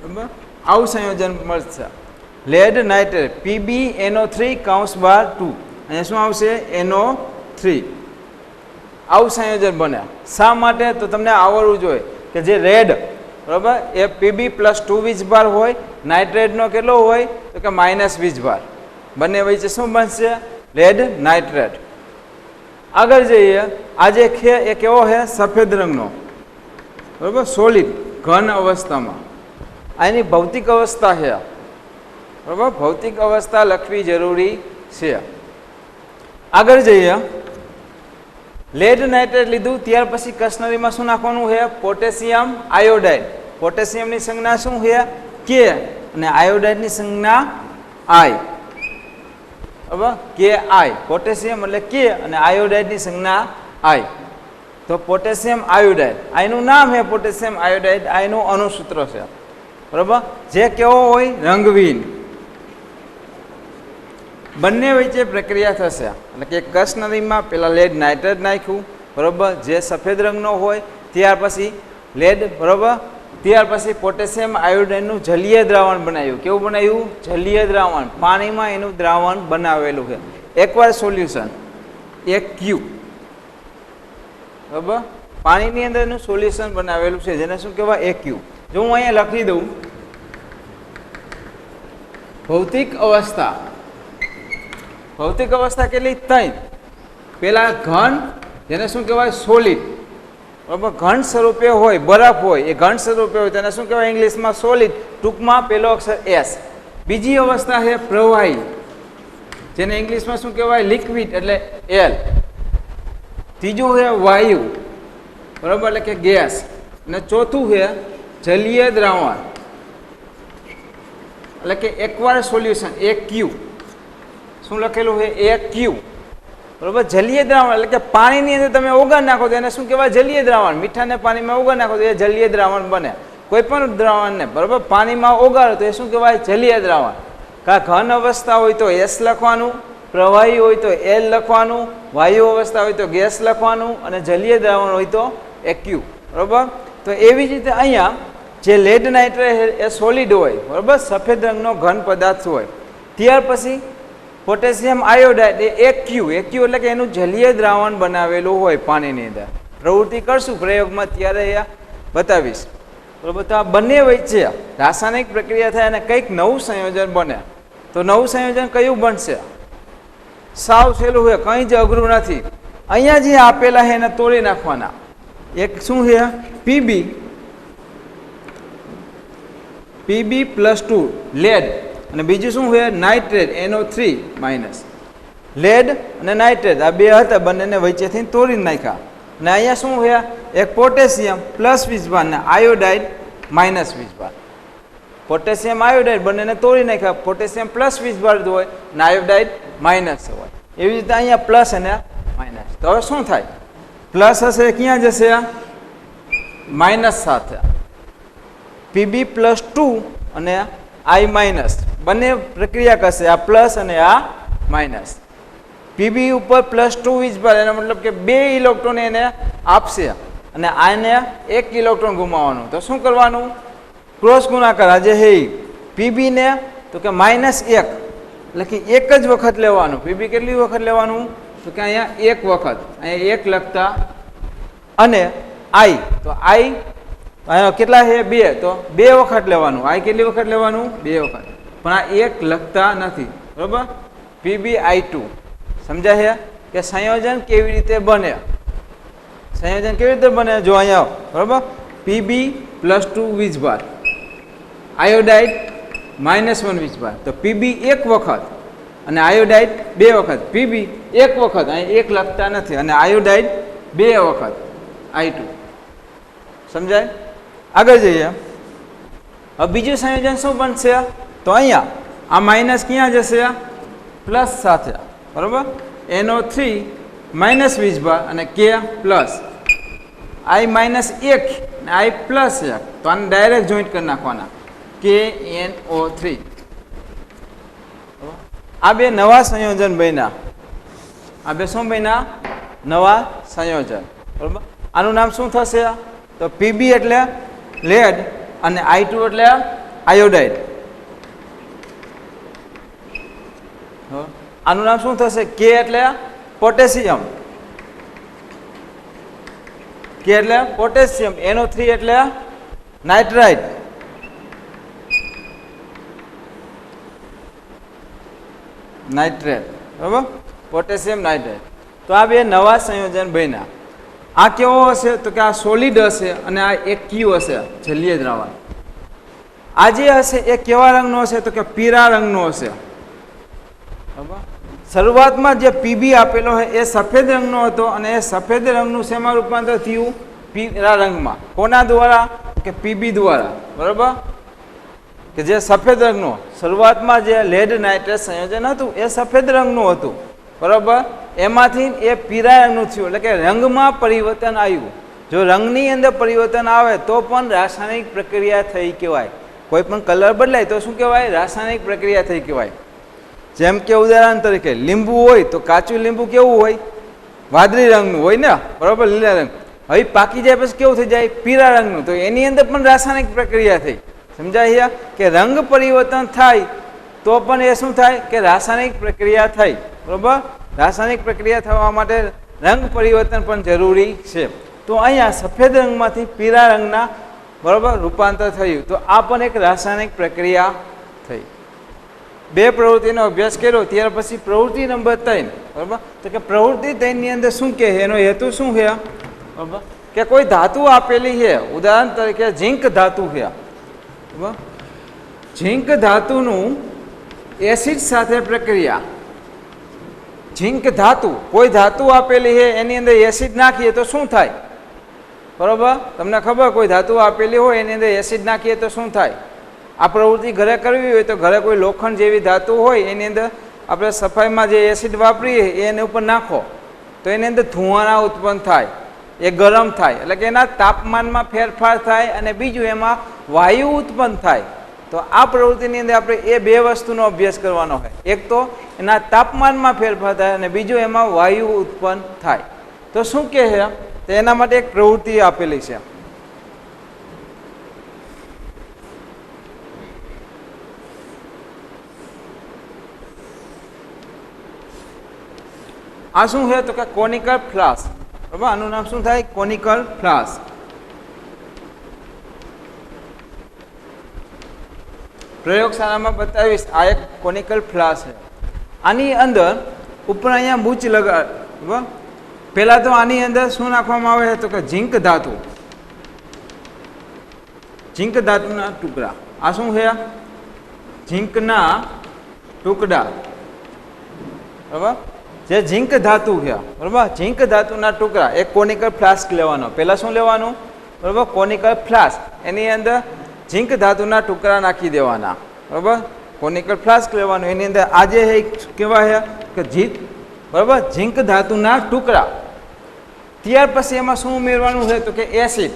S1: બરાબર. આવું સંયોજન મળશે લેડ નાઇટ્રેટ PbNO3(2). અહીંયા શું આવશે? NO3. આવું સંયોજન બને. શા માટે? તો તમને આવડવું જોઈએ કે જે રેડ બરાબર એ Pb+2 વીજભાર હોય, નાઇટ્રેટનો કેટલો હોય તો કે -20 વીજભાર. બંને વચ્ચે શું બનશે? Lead nitrate. આગળ જઈએ. આ જે છે એ કેવો છે? સફેદ રંગનો બરાબર, સોલિડ ઘન અવસ્થામાં. આની ભૌતિક અવસ્થા છે બરાબર. ભૌતિક અવસ્થા લખવી જરૂરી છે. આગળ જઈએ. લેડ નાઇટ્રેટ લીધું ત્યાર પછી કસનરીમાં શું નાખવાનું છે? Potassium iodide. પોટેશિયમની સંજ્ઞા શું છે? K અને આયોડાઇડની સંજ્ઞા I બરાબર. Ki. પોટેશિયમ એટલે K અને આયોડાઇડની સંજ્ઞા I. તો પોટેશિયમ આયોડાઇડ, આનું નામ છે પોટેશિયમ આયોડાઇડ, આનું અણુસૂત્ર છે બરાબર. જે કેવો હોય? રંગવિહીન. બંને વચ્ચે પ્રક્રિયા થશે એટલે કે કસનરીમાં પહેલાં લેડ નાઇટ્રેટ નાખ્યું બરાબર, જે સફેદ રંગનો હોય. ત્યાર પછી લેડ બરાબર. ત્યાર પછી પોટેશિયમ આયોડાઇડનું જલીય દ્રાવણ બનાવ્યું. કેવું બનાવ્યું? જલીય દ્રાવણ. પાણીમાં એનું દ્રાવણ બનાવેલું છે. એકવાર સોલ્યુશન AQ બરાબર. પાણીની અંદર એનું સોલ્યુશન બનાવેલું છે જેને શું કહેવાય? AQ. જો હું અહીંયા લખી દઉં ભૌતિક અવસ્થા. ભૌતિક અવસ્થા કેટલી? 3 પેલા ઘન જેને શું કહેવાય સોલિડ, બરાબર, ઘન સ્વરૂપે હોય, બરફ હોય, એ ઘન સ્વરૂપે હોય તેને શું કહેવાય ઇંગ્લિશમાં સોલિડ, ટૂંકમાં પેલો અક્ષર એસ. બીજી અવસ્થા છે પ્રવાહી, જેને ઇંગ્લિશમાં શું કહેવાય લિક્વિડ એટલે એલ. ત્રીજું છે વાયુ, બરાબર, એટલે કે ગેસ. અને ચોથું છે જલીય દ્રાવણ એટલે કે એકવાર સોલ્યુશન, એક ક્યુ. શું લખેલું છે એક ક્યુ, બરાબર. જલીય દ્રાવણ એટલે કે પાણીની અંદર તમે ઓગાળ નાખો તો એને શું કહેવાય જલીય દ્રાવણ. મીઠાને પાણીમાં ઓગાળ નાખો તો એ જલીય દ્રાવણ બને. કોઈ પણ દ્રાવણને બરાબર પાણીમાં ઓગાળો તો એ શું કહેવાય જલીય દ્રાવણ. કા ઘન અવસ્થા હોય તો એસ લખવાનું, પ્રવાહી હોય તો એલ લખવાનું, વાયુ અવસ્થા હોય તો ગેસ લખવાનું, અને જલીય દ્રાવણ હોય તો એક્યુ, બરાબર. તો એવી જ રીતે અહીંયા જે લેડ નાઇટ્રેટ એ સોલિડ હોય, બરાબર, સફેદ રંગનો ઘન પદાર્થ હોય. ત્યાર પછી પોટેશિયમ આયોડાઇડ એ એક્યુ એટલે કે એનું જલીય દ્રાવણ બનાવેલું હોય પાણીની અંદર. પ્રવૃત્તિ કરશું પ્રયોગમાં ત્યારે એ બતાવીશ, બરાબર. તો આ બંને વચ્ચે રાસાયણિક પ્રક્રિયા થાય અને કંઈક નવું સંયોજન બને. તો નવું સંયોજન કયું બનશે? સાવ સહેલું છે, કંઈ જ અઘરું નથી. અહીંયા જે આપેલા છે એને તોડી નાખવાના. એક શું છે Pb+2 લેડ, અને બીજું શું છે નાઇટ્રેટ NO3-. લેડ અને નાઇટ્રેટ આ બે હતા, બંનેને વચ્ચેથી તોડી નાખ્યા. અને અહીંયા શું છે એક પોટેશિયમ પ્લસ વીજભાર ને આયોડાઇડ માઇનસ વીજભાર. પોટેશિયમ આયોડાઇડ બંનેને તોડી નાખ્યા. પોટેશિયમ પ્લસ વીજભાર હોય ને આયોડાઇડ માઇનસ હોય. એવી રીતે અહીંયા પ્લસ અને માઇનસ. તો હવે શું થાય? પ્લસ હશે ક્યાં જશે? માઇનસ સાથે. Pb+2 અને I- બંને પ્રક્રિયા કરશે, આ પ્લસ અને આ માઇનસ. Pb ઉપર +2 વીજભાર એનો મતલબ કે 2 ઇલેક્ટ્રોન એને આપશે અને આને 1 ઇલેક્ટ્રોન ગુમાવવાનું. તો શું કરવાનું? ક્રોસ ગુણાકાર. આજે હે Pb ને તો કે -1 એટલે કે એક જ વખત લેવાનું. Pb કેટલી વખત લેવાનું? તો કે અહીંયા એક વખત, અહીંયા 1 લખતા, અને I તો I અહીંયા કેટલા છે 2, તો 2 વખત લેવાનું. I કેટલી વખત લેવાનું? 2 વખત. પણ આ 1 લખતા નથી, બરાબર. PbI2. સમજાય કે સંયોજન કેવી રીતે બને? સંયોજન કેવી રીતે બને? જો અહીંયા બરાબર Pb+2 વીજભાર, આયોડાઇડ -1 વીજભાર. તો Pb એક વખત અને આયોડાઇડ 2 વખત. Pb એક વખત, અહીં 1 લખતા નથી, અને આયોડાઇડ 2 વખત I2. સમજાય? આગળ જઈએ. હવે બીજું સંયોજન શું બનશે? તો અહીંયા આ માઇનસ ક્યાં જશે? પ્લસ સાથે, બરાબર. NO3 - વીજભાર અને K+. I -1 અને I +1. તો આને ડાયરેક્ટ જોઈન્ટ કરી નાખવાના, KNO3. આ બે નવા સંયોજન બન્યા. આ બે શું બન્યા? નવા સંયોજન, બરાબર. આનું નામ શું થશે? તો Pb એટલે લેડ અને I2 એટલે આયોડાઇડ. આનું નામ શું થશે? K એટલે પોટેશિયમ, K એટલે પોટેશિયમ, NO3 એટલે નાઇટ્રાઇટ, બરાબર, પોટેશિયમ નાઇટ્રેટ. તો આ બે નવા સંયોજન બન્યા. આ કેવો હશે? તો કે આ સોલિડ હશે અને આ એક ક્યુ હશે, જલીય દ્રાવણ. આ જે હશે એ કેવા રંગનો હશે? તો કે પીળા રંગનો હશે, બરાબર. શરૂઆતમાં જે Pb આપેલો હોય એ સફેદ રંગનો હતો, અને એ સફેદ રંગનું શેમાં રૂપાંતર થયું? પીળા રંગમાં. કોના દ્વારા? કે Pb દ્વારા, બરાબર. કે જે સફેદ રંગનો શરૂઆતમાં જે લેડ નાઇટ્રેટ સંયોજન હતું એ સફેદ રંગનું હતું, બરાબર. એમાંથી એ પીળા રંગનું થયું, એટલે કે રંગમાં પરિવર્તન આવ્યું. જો રંગની અંદર પરિવર્તન આવે તો પણ રાસાયણિક પ્રક્રિયા થઈ કહેવાય. કોઈ પણ કલર બદલાય તો શું કહેવાય? રાસાયણિક પ્રક્રિયા થઈ કહેવાય. જેમ કે ઉદાહરણ તરીકે લીંબુ હોય તો કાચું લીંબુ કેવું હોય? વાદળી રંગનું હોય ને, બરાબર, લીલા રંગ. હવે પાકી જાય પછી કેવું થઈ જાય? પીળા રંગનું. તો એની અંદર પણ રાસાયણિક પ્રક્રિયા થઈ. સમજાય કે રંગ પરિવર્તન થાય તો પણ એ શું થાય? કે રાસાયણિક પ્રક્રિયા થઈ, બરાબર. રાસાયણિક પ્રક્રિયા થવા માટે રંગ પરિવર્તન પણ જરૂરી છે. તો અહીંયા સફેદ રંગમાંથી પીળા રંગના, બરાબર, રૂપાંતર થયું. તો આ પણ એક રાસાયણિક પ્રક્રિયા થઈ. બે પ્રવૃત્તિનો અભ્યાસ કર્યો ત્યાર પછી પ્રવૃત્તિ નંબર 3, બરાબર, તો કે પ્રવૃત્તિ 3 ની અંદર શું કહે એનો હેતુ શું છે, બરાબર, કે કોઈ ધાતુ આપેલી છે, ઉદાહરણ તરીકે ઝીંક ધાતુ છે, બરાબર, ઝીંક ધાતુનું એસિડ સાથે પ્રક્રિયા, ઝીંક ધાતુ કોઈ ધાતુ આપેલી છે એની અંદર એસિડ નાખીએ તો શું થાય, બરાબર, તમને ખબર કોઈ ધાતુ આપેલી હોય એની અંદર એસિડ નાખીએ તો શું થાય. આ પ્રવૃત્તિ ઘરે કરવી હોય તો ઘરે કોઈ લોખંડ જેવી ધાતુ હોય એની અંદર આપણે સફાઈમાં જે એસિડ વાપરીએ એની ઉપર નાખો તો એની અંદર ધુમાડા ઉત્પન્ન થાય, એ ગરમ થાય, એટલે કે એના તાપમાનમાં ફેરફાર થાય અને બીજું એમાં વાયુ ઉત્પન્ન થાય. તો આ પ્રવૃત્તિની અંદર આપણે એ બે વસ્તુનો અભ્યાસ કરવાનો હોય, એક તો એના તાપમાનમાં ફેરફાર થાય અને બીજું એમાં વાયુ ઉત્પન્ન થાય. તો શું કહે છે, તો એના માટે એક પ્રવૃત્તિ આપેલી છે. આ શું છે તો કે કોનિકલ ફ્લાસ્ક, બરાબર, આનું નામ શું થાય, કોનિકલ ફ્લાસ્ક. પ્રયોગશાળામાં બતાવીશ. આ એક કોનિકલ ફ્લાસ્ક છે. આની અંદર ઉપર અહીંયા મૂચ લગાડ, બરાબર, પહેલાં તો આની અંદર શું નાખવામાં આવે છે તો કે ઝીંક ધાતુ, ઝીંક ધાતુના ટુકડા. આ શું છે, ઝીંકના ટુકડા, બરાબર, જે ઝીંક ધાતુ છે, બરાબર, ઝીંક ધાતુના ટુકડા. એક કોનિકલ ફ્લાસ્ક લેવાનો, પહેલાં શું લેવાનું, બરાબર, કોનિકલ ફ્લાસ્ક, એની અંદર ઝીંક ધાતુના ટુકડા નાખી દેવાના, બરાબર, કોનિકલ ફ્લાસ્ક લેવાનું, એની અંદર આજે કેવા છે કે બરાબર, ઝીંક ધાતુના ટુકડા. ત્યાર પછી એમાં શું ઉમેરવાનું છે તો કે એસિડ.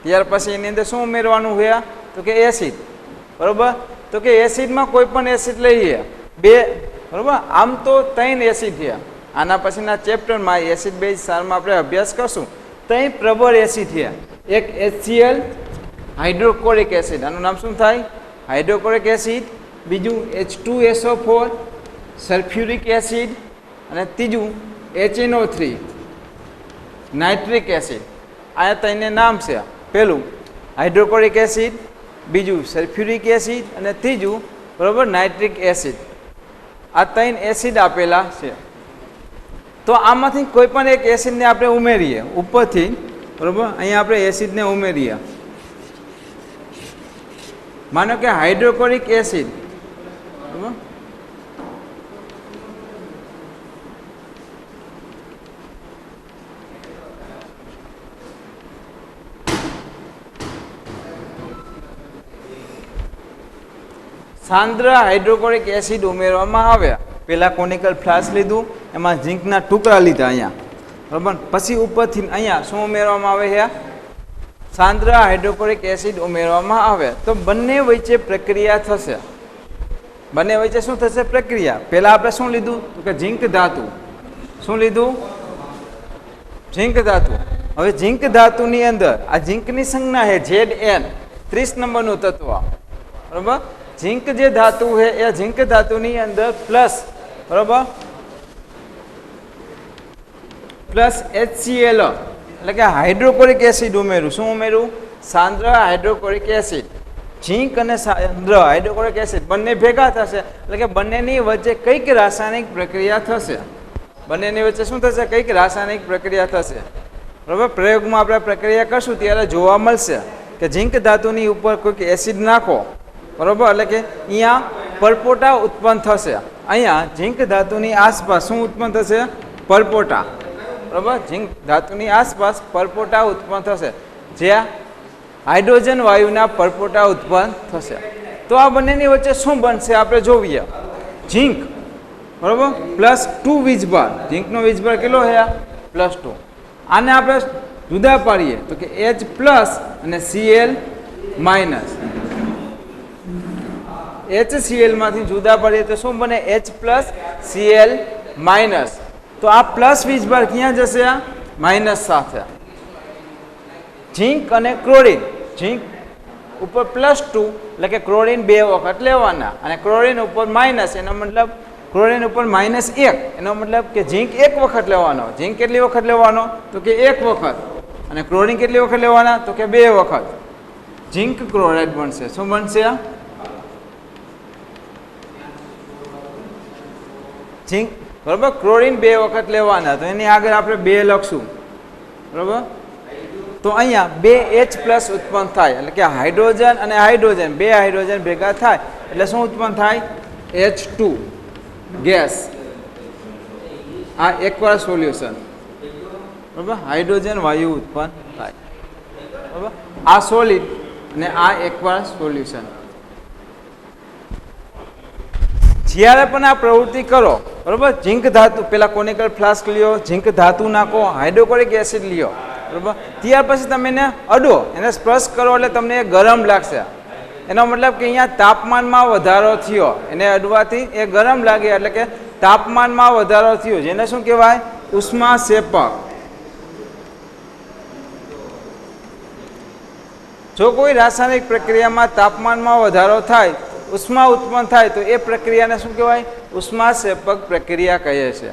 S1: ત્યાર પછી એની અંદર શું ઉમેરવાનું છે તો કે એસિડ, બરાબર, તો કે એસિડમાં કોઈ પણ એસિડ લઈએ, બે, બરાબર, આમ તો 3 એસિડ છે. આના પછીના ચેપ્ટરમાં એસિડ બેઝ સારમાં આપણે અભ્યાસ કરશું. 3 પ્રબળ એસિડ છે. એક HCl હાઇડ્રોક્લોરિક એસિડ, આનું નામ શું થાય, હાઇડ્રોક્લોરિક એસિડ. બીજું H2SO4 સલ્ફ્યુરિક એસિડ અને ત્રીજું HNO3 નાઇટ્રિક એસિડ. આ 3 નામ છે. પહેલું હાઇડ્રોક્લોરિક એસિડ, બીજું સલ્ફ્યુરિક એસિડ અને ત્રીજું, બરાબર, નાઇટ્રિક એસિડ. આ 3 એસિડ આપેલા છે. તો આમાંથી કોઈ પણ એક એસિડને આપણે ઉમેરીએ ઉપરથી, બરાબર, અહીંયા આપણે એસિડને ઉમેરીએ. માનો કે હાઇડ્રોક્લોરિક એસિડ, બરાબર, સાંદ્ર હાઇડ્રોક્લોરિક એસિડ ઉમેરવામાં આવ્યા. પહેલા કોનિકલ ફ્લાસ્ક લીધું, એમાં ઝીંકના ટુકડા લીધા અહીંયા, બરાબર, પછી ઉપરથી અહીંયા શું ઉમેરવામાં આવે છે, સાંદ્ર હાઇડ્રોક્લોરિક એસિડ ઉમેરવામાં આવે. તો બંને વચ્ચે પ્રક્રિયા થશે. બંને વચ્ચે શું થશે, પ્રક્રિયા. પહેલા આપણે શું લીધું તો કે ઝીંક ધાતુ. શું લીધું, ઝીંક ધાતુ. હવે ઝીંક ધાતુની અંદર આ ઝીંકની સંજ્ઞા છે Zn, 30 નંબરનું તત્વ, બરાબર. ઝીંક જે ધાતુ છે એ ઝીંક ધાતુની અંદર પ્લસ, બરાબર, પ્લસ HCl એટલે કે હાઇડ્રોક્લોરિક એસિડ ઉમેરું. શું ઉમેરું, સાંદ્ર હાઇડ્રોક્લોરિક એસિડ. ઝીંક અને સાંદ્ર હાઇડ્રોક્લોરિક એસિડ બંને ભેગા થશે એટલે કે બંનેની વચ્ચે કંઈક રાસાયણિક પ્રક્રિયા થશે. બંનેની વચ્ચે શું થશે, કંઈક રાસાયણિક પ્રક્રિયા થશે, બરાબર. પ્રયોગમાં આપણે પ્રક્રિયા કરશું ત્યારે જોવા મળશે કે ઝીંક ધાતુની ઉપર કોઈક એસિડ નાખો, બરાબર, એટલે કે અહીંયા પરપોટા ઉત્પન્ન થશે. અહીંયા ઝીંક ધાતુની આસપાસ શું ઉત્પન્ન થશે, પરપોટા, બરાબર. ઝીંક ધાતુની આસપાસ પરપોટા ઉત્પન્ન થશે, જ્યાં હાઇડ્રોજન વાયુના પરપોટા ઉત્પન્ન થશે. તો આ બંનેની વચ્ચે શું બનશે આપણે જોઈએ. ઝીંક, બરાબર, +2 વીજભાર. ઝીંકનો વીજભાર કેટલો છે, +2. આને આપણે જુદા પાડીએ તો કે H+ અને Cl-. HCl માંથી જુદા પાડીએ તો શું બને, H+Cl-. તો આ પ્લસ વીજભાર ક્યાં જશે, આ માઇનસ સાથે. ઝીંક અને ક્લોરીન, ઝીંક ઉપર +2 એટલે કે ક્લોરીન 2 વખત લેવાના અને ક્લોરીન ઉપર માઇનસ, એનો મતલબ ક્લોરીન ઉપર -1, એનો મતલબ કે ઝીંક 1 વખત લેવાનો. ઝીંક કેટલી વખત લેવાનો તો કે 1 વખત અને ક્લોરીન કેટલી વખત લેવાના તો કે 2 વખત. ઝીંક ક્લોરાઇડ બનશે. શું બનશે, ઝીંક, બરાબર. ક્લોરીન 2 વખત લેવાના, તો એની આગળ આપણે 2 લખશું, બરાબર. તો અહીંયા 2H+ ઉત્પન્ન થાય, એટલે કે હાઇડ્રોજન અને હાઇડ્રોજન, 2 હાઇડ્રોજન ભેગા થાય એટલે શું ઉત્પન્ન થાય? H2 gas. આ એકવાર સોલ્યુશન, બરાબર. હાઇડ્રોજન વાયુ ઉત્પન્ન થાય, બરાબર. આ સોલિડ અને આ એકવાર સોલ્યુશન. જ્યારે પણ આ પ્રવૃત્તિ કરો, બરાબર, ઝીંક ધાતુ, પેલા કોનિકલ ફ્લાસ્ક લ્યો, ઝીંક ધાતુ નાખો, હાઇડ્રોક્લોરિક એસિડ લ્યો, બરાબર. ત્યાર પછી તમે એને અડો, એને સ્પર્શ કરો એટલે તમને એ ગરમ લાગશે. એનો મતલબ કે અહીંયા તાપમાનમાં વધારો થયો, એને અડવાથી એ ગરમ લાગે એટલે કે તાપમાનમાં વધારો થયો, જેને શું કહેવાય? ઉષ્માક્ષેપક. જો કોઈ રાસાયણિક પ્રક્રિયામાં તાપમાનમાં વધારો થાય, ઉષ્મા ઉત્પન્ન થાય, તો એ પ્રક્રિયાને શું કહેવાય? ઉષ્માક્ષેપક પ્રક્રિયા કહે છે,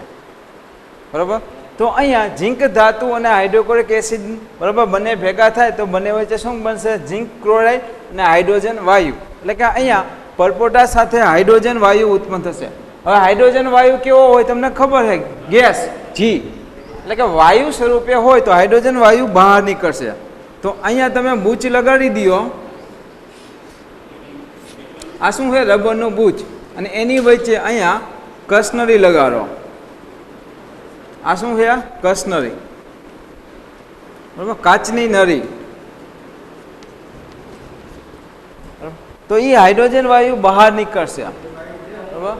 S1: બરાબર. તો અહીંયા ઝીંક ધાતુ અને હાઇડ્રોક્લોરિક એસિડ, બરાબર, બંને ભેગા થાય તો બંને વચ્ચે શું બનશે? ઝીંક ક્લોરાઇડ અને હાઇડ્રોજન વાયુ. એટલે કે અહીંયા પરપોટા સાથે હાઇડ્રોજન વાયુ ઉત્પન્ન થશે. હવે હાઇડ્રોજન વાયુ કેવો હોય તમને ખબર છે? ગેસ, જી, એટલે કે વાયુ સ્વરૂપે હોય તો હાઇડ્રોજન વાયુ બહાર નીકળશે. તો અહીંયા તમે બૂચ લગાડી દો. આ શું છે? રબરનું બૂચ. અને એની વચ્ચે અહીંયા કસનરી લગાડો. આ શું છે? કસનરી, બરાબર, કાચની નળી. તો એ હાઇડ્રોજન વાયુ બહાર નીકળશે, બરાબર.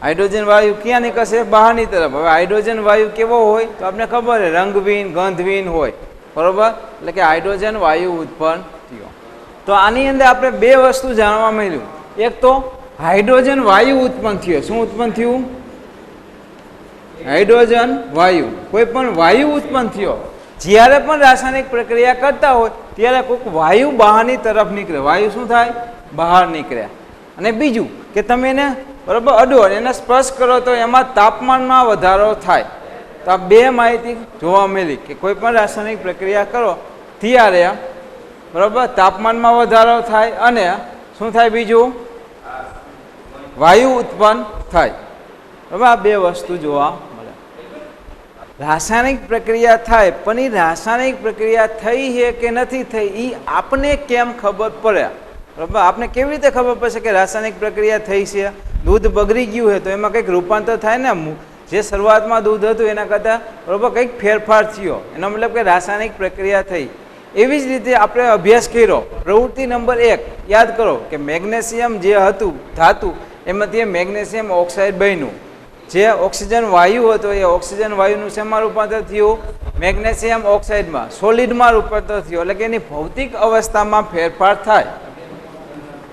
S1: હાઇડ્રોજન વાયુ ક્યાં નીકળશે? બહારની તરફ. હવે હાઇડ્રોજન વાયુ કેવો હોય તો આપણે ખબર છે, રંગહીન, ગંધહીન હોય, બરાબર. એટલે કે હાઇડ્રોજન વાયુ ઉત્પન્ન થયો. તો આની અંદર આપણે 2 વસ્તુ જાણવા મળ્યું. એક તો હાઇડ્રોજન વાયુ ઉત્પન્ન થયો. શું ઉત્પન્ન થયું? હાઇડ્રોજન વાયુ. કોઈ પણ વાયુ ઉત્પન્ન થયો. જ્યારે પણ રાસાયણિક પ્રક્રિયા કરતા હોય ત્યારે કોઈક વાયુ બહારની તરફ નીકળે. વાયુ શું થાય? બહાર નીકળે. અને બીજું કે તમે એને, બરાબર, અડો, એને સ્પર્શ કરો તો એમાં તાપમાનમાં વધારો થાય. તો આ 2 માહિતી જોવા મળી કે કોઈ પણ રાસાયણિક પ્રક્રિયા કરો ત્યારે, બરાબર, તાપમાનમાં વધારો થાય અને શું થાય? બીજું વાયુ ઉત્પન્ન થાય, બરાબર. આ 2 વસ્તુ જોવા મળે. રાસાયણિક પ્રક્રિયા થાય પણ એ રાસાયણિક પ્રક્રિયા થઈ છે કે નથી થઈ એ આપને કેમ ખબર પડે? બરાબર. આપને કેવી રીતે ખબર પડશે કે રાસાયણિક પ્રક્રિયા થઈ છે? દૂધ બગડી ગયું છે તો એમાં કંઈક રૂપાંતર થાય ને. જે શરૂઆતમાં દૂધ હતું એના કરતાં, બરાબર, કંઈક ફેરફાર થયો, એનો મતલબ કે રાસાયણિક પ્રક્રિયા થઈ. એવી જ રીતે આપણે અભ્યાસ કર્યો. પ્રવૃત્તિ નંબર 1 યાદ કરો કે મેગ્નેશિયમ જે હતું ધાતુ, એમાંથી મેગ્નેશિયમ ઓક્સાઇડ બન્યું. જે ઓક્સિજન વાયુ હતો એ ઓક્સિજન વાયુનું શેમાં રૂપાંતર થયું? મેગ્નેશિયમ ઓક્સાઇડમાં, સોલિડમાં રૂપાંતર થયું. એટલે કે એની ભૌતિક અવસ્થામાં ફેરફાર થાય.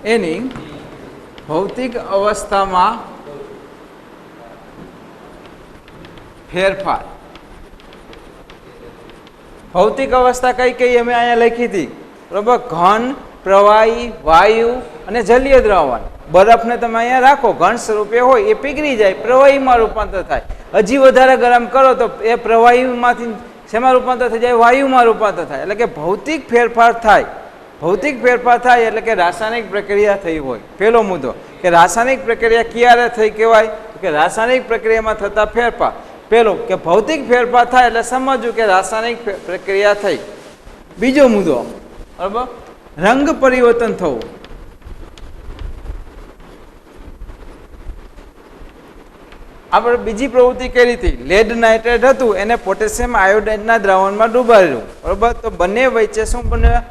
S1: એની ભૌતિક અવસ્થામાં ફેરફાર. ભૌતિક અવસ્થા કઈ કઈ અમે અહીંયા લખી હતી, બરાબર. ઘન, પ્રવાહી, વાયુ અને જલીય દ્રાવણ. બરફને તમે અહીંયા રાખો, ઘન સ્વરૂપે હોય એ પીગળી જાય, પ્રવાહીમાં રૂપાંતર થાય. હજી વધારે ગરમ કરો તો એ પ્રવાહીમાંથી શેમાં રૂપાંતર થઈ જાય? વાયુમાં રૂપાંતર થાય. એટલે કે ભૌતિક ફેરફાર થાય. ભૌતિક ફેરફાર થાય એટલે કે રાસાયણિક પ્રક્રિયા થઈ હોય. પહેલો મુદ્દો કે રાસાયણિક પ્રક્રિયા ક્યારે થઈ કહેવાય? કે રાસાયણિક પ્રક્રિયામાં થતા ફેરફાર. પહેલો કે ભૌતિક ફેરફાર થાય એટલે સમજવું કે રાસાયણિક પ્રક્રિયા થઈ. બીજો મુદ્દો, બરાબર, રંગ પરિવર્તન થવું. આપણે બીજી પ્રવૃત્તિ કરી હતી. લેડ નાઇટ્રેટ હતું એને પોટેશિયમ આયોડાઇડના દ્રાવણમાં ડૂબાડ્યું, બરાબર. તો બંને વચ્ચે શું બન્યું?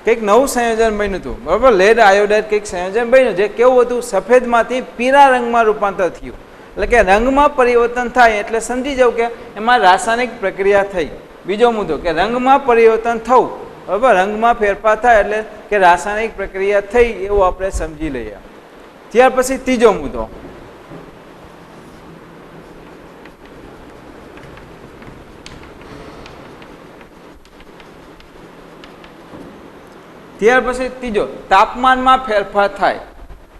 S1: કંઈક નવું સંયોજન બન્યું હતું, બરાબર. લેડ આયોડાઇડ કંઈક સંયોજન બન્યું જે કેવું હતું? સફેદમાંથી પીળા રંગમાં રૂપાંતર થયું. એટલે કે રંગમાં પરિવર્તન થાય એટલે સમજી જાવ કે એમાં રાસાયણિક પ્રક્રિયા થઈ. બીજો મુદ્દો કે રંગમાં પરિવર્તન થવું, બરાબર. રંગમાં ફેરફાર થાય એટલે કે રાસાયણિક પ્રક્રિયા થઈ એવું આપણે સમજી લઈએ. ત્યાર પછી ત્રીજો મુદ્દો, તાપમાનમાં ફેરફાર થાય,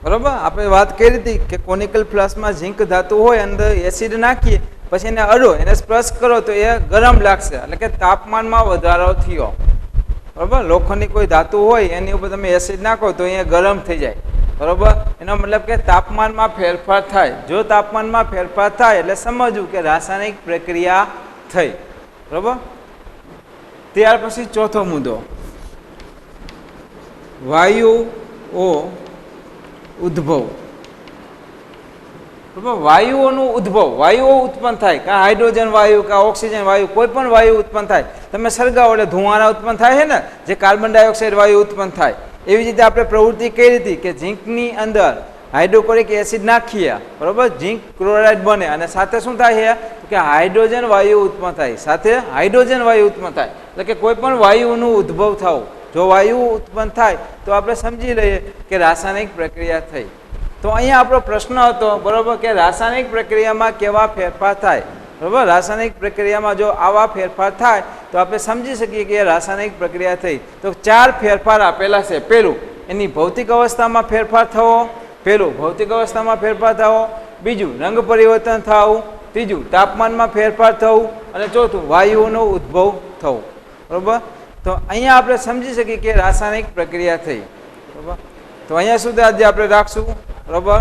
S1: બરાબર. આપણે વાત કરી હતી કે કોનિકલ ફ્લાસ્કમાં ઝીંક ધાતુ હોય, અંદર એસિડ નાખીએ પછી એને અડો, એને સ્પર્શ કરો તો એ ગરમ લાગશે. એટલે કે તાપમાનમાં વધારો થયો, બરાબર. લોખંડની કોઈ ધાતુ હોય એની ઉપર તમે એસિડ નાખો તો એ ગરમ થઈ જાય. બરોબર, એનો મતલબ કે તાપમાનમાં ફેરફાર થાય. જો તાપમાનમાં ફેરફાર થાય એટલે સમજવું કે રાસાયણિક પ્રક્રિયા થઈ. બરોબર. ત્યાર પછી ચોથો મુદ્દો, વાયુઓ ઉદ્ભવ. બરોબર, વાયુઓનું ઉદ્ભવ, વાયુઓ ઉત્પન્ન થાય, કાં હાઇડ્રોજન વાયુ, કાં ઓક્સિજન વાયુ, કોઈ પણ વાયુ ઉત્પન્ન થાય. તમે સળગાવો એટલે ધુવાણા ઉત્પન્ન થાય છે ને, જે કાર્બન ડાયોક્સાઇડ વાયુ ઉત્પન્ન થાય. એવી રીતે આપણે પ્રવૃત્તિ કરી હતી કે ઝીંકની અંદર હાઇડ્રોક્લોરિક એસિડ નાખીએ, બરોબર, ઝીંક ક્લોરાઇડ બને અને સાથે શું થાય છે કે હાઇડ્રોજન વાયુ ઉત્પન્ન થાય, સાથે હાઇડ્રોજન વાયુ ઉત્પન્ન થાય. એટલે કે કોઈ પણ વાયુનું ઉદ્ભવ થવું, જો વાયુ ઉત્પન્ન થાય તો આપણે સમજી લઈએ કે રાસાયણિક પ્રક્રિયા થઈ. તો અહીંયા આપણો પ્રશ્ન હતો, બરોબર, કે રાસાયણિક પ્રક્રિયામાં કેવા ફેરફાર થાય. બરાબર, રાસાયણિક પ્રક્રિયામાં જો આવા ફેરફાર થાય તો આપણે સમજી શકીએ કે રાસાયણિક પ્રક્રિયા થઈ. તો 4 ફેરફાર આપેલા છે. પહેલું, એની ભૌતિક અવસ્થામાં ફેરફાર થવો. પહેલું, ભૌતિક અવસ્થામાં ફેરફાર થવો. બીજું, રંગ પરિવર્તન થવું. ત્રીજું, તાપમાનમાં ફેરફાર થવું. અને ચોથું, વાયુઓનો ઉદ્ભવ થવો. બરાબર, તો અહીંયા આપણે સમજી શકીએ કે રાસાયણિક પ્રક્રિયા થઈ. બરાબર, તો અહીંયા સુધી આજે આપણે રાખશું. બરાબર.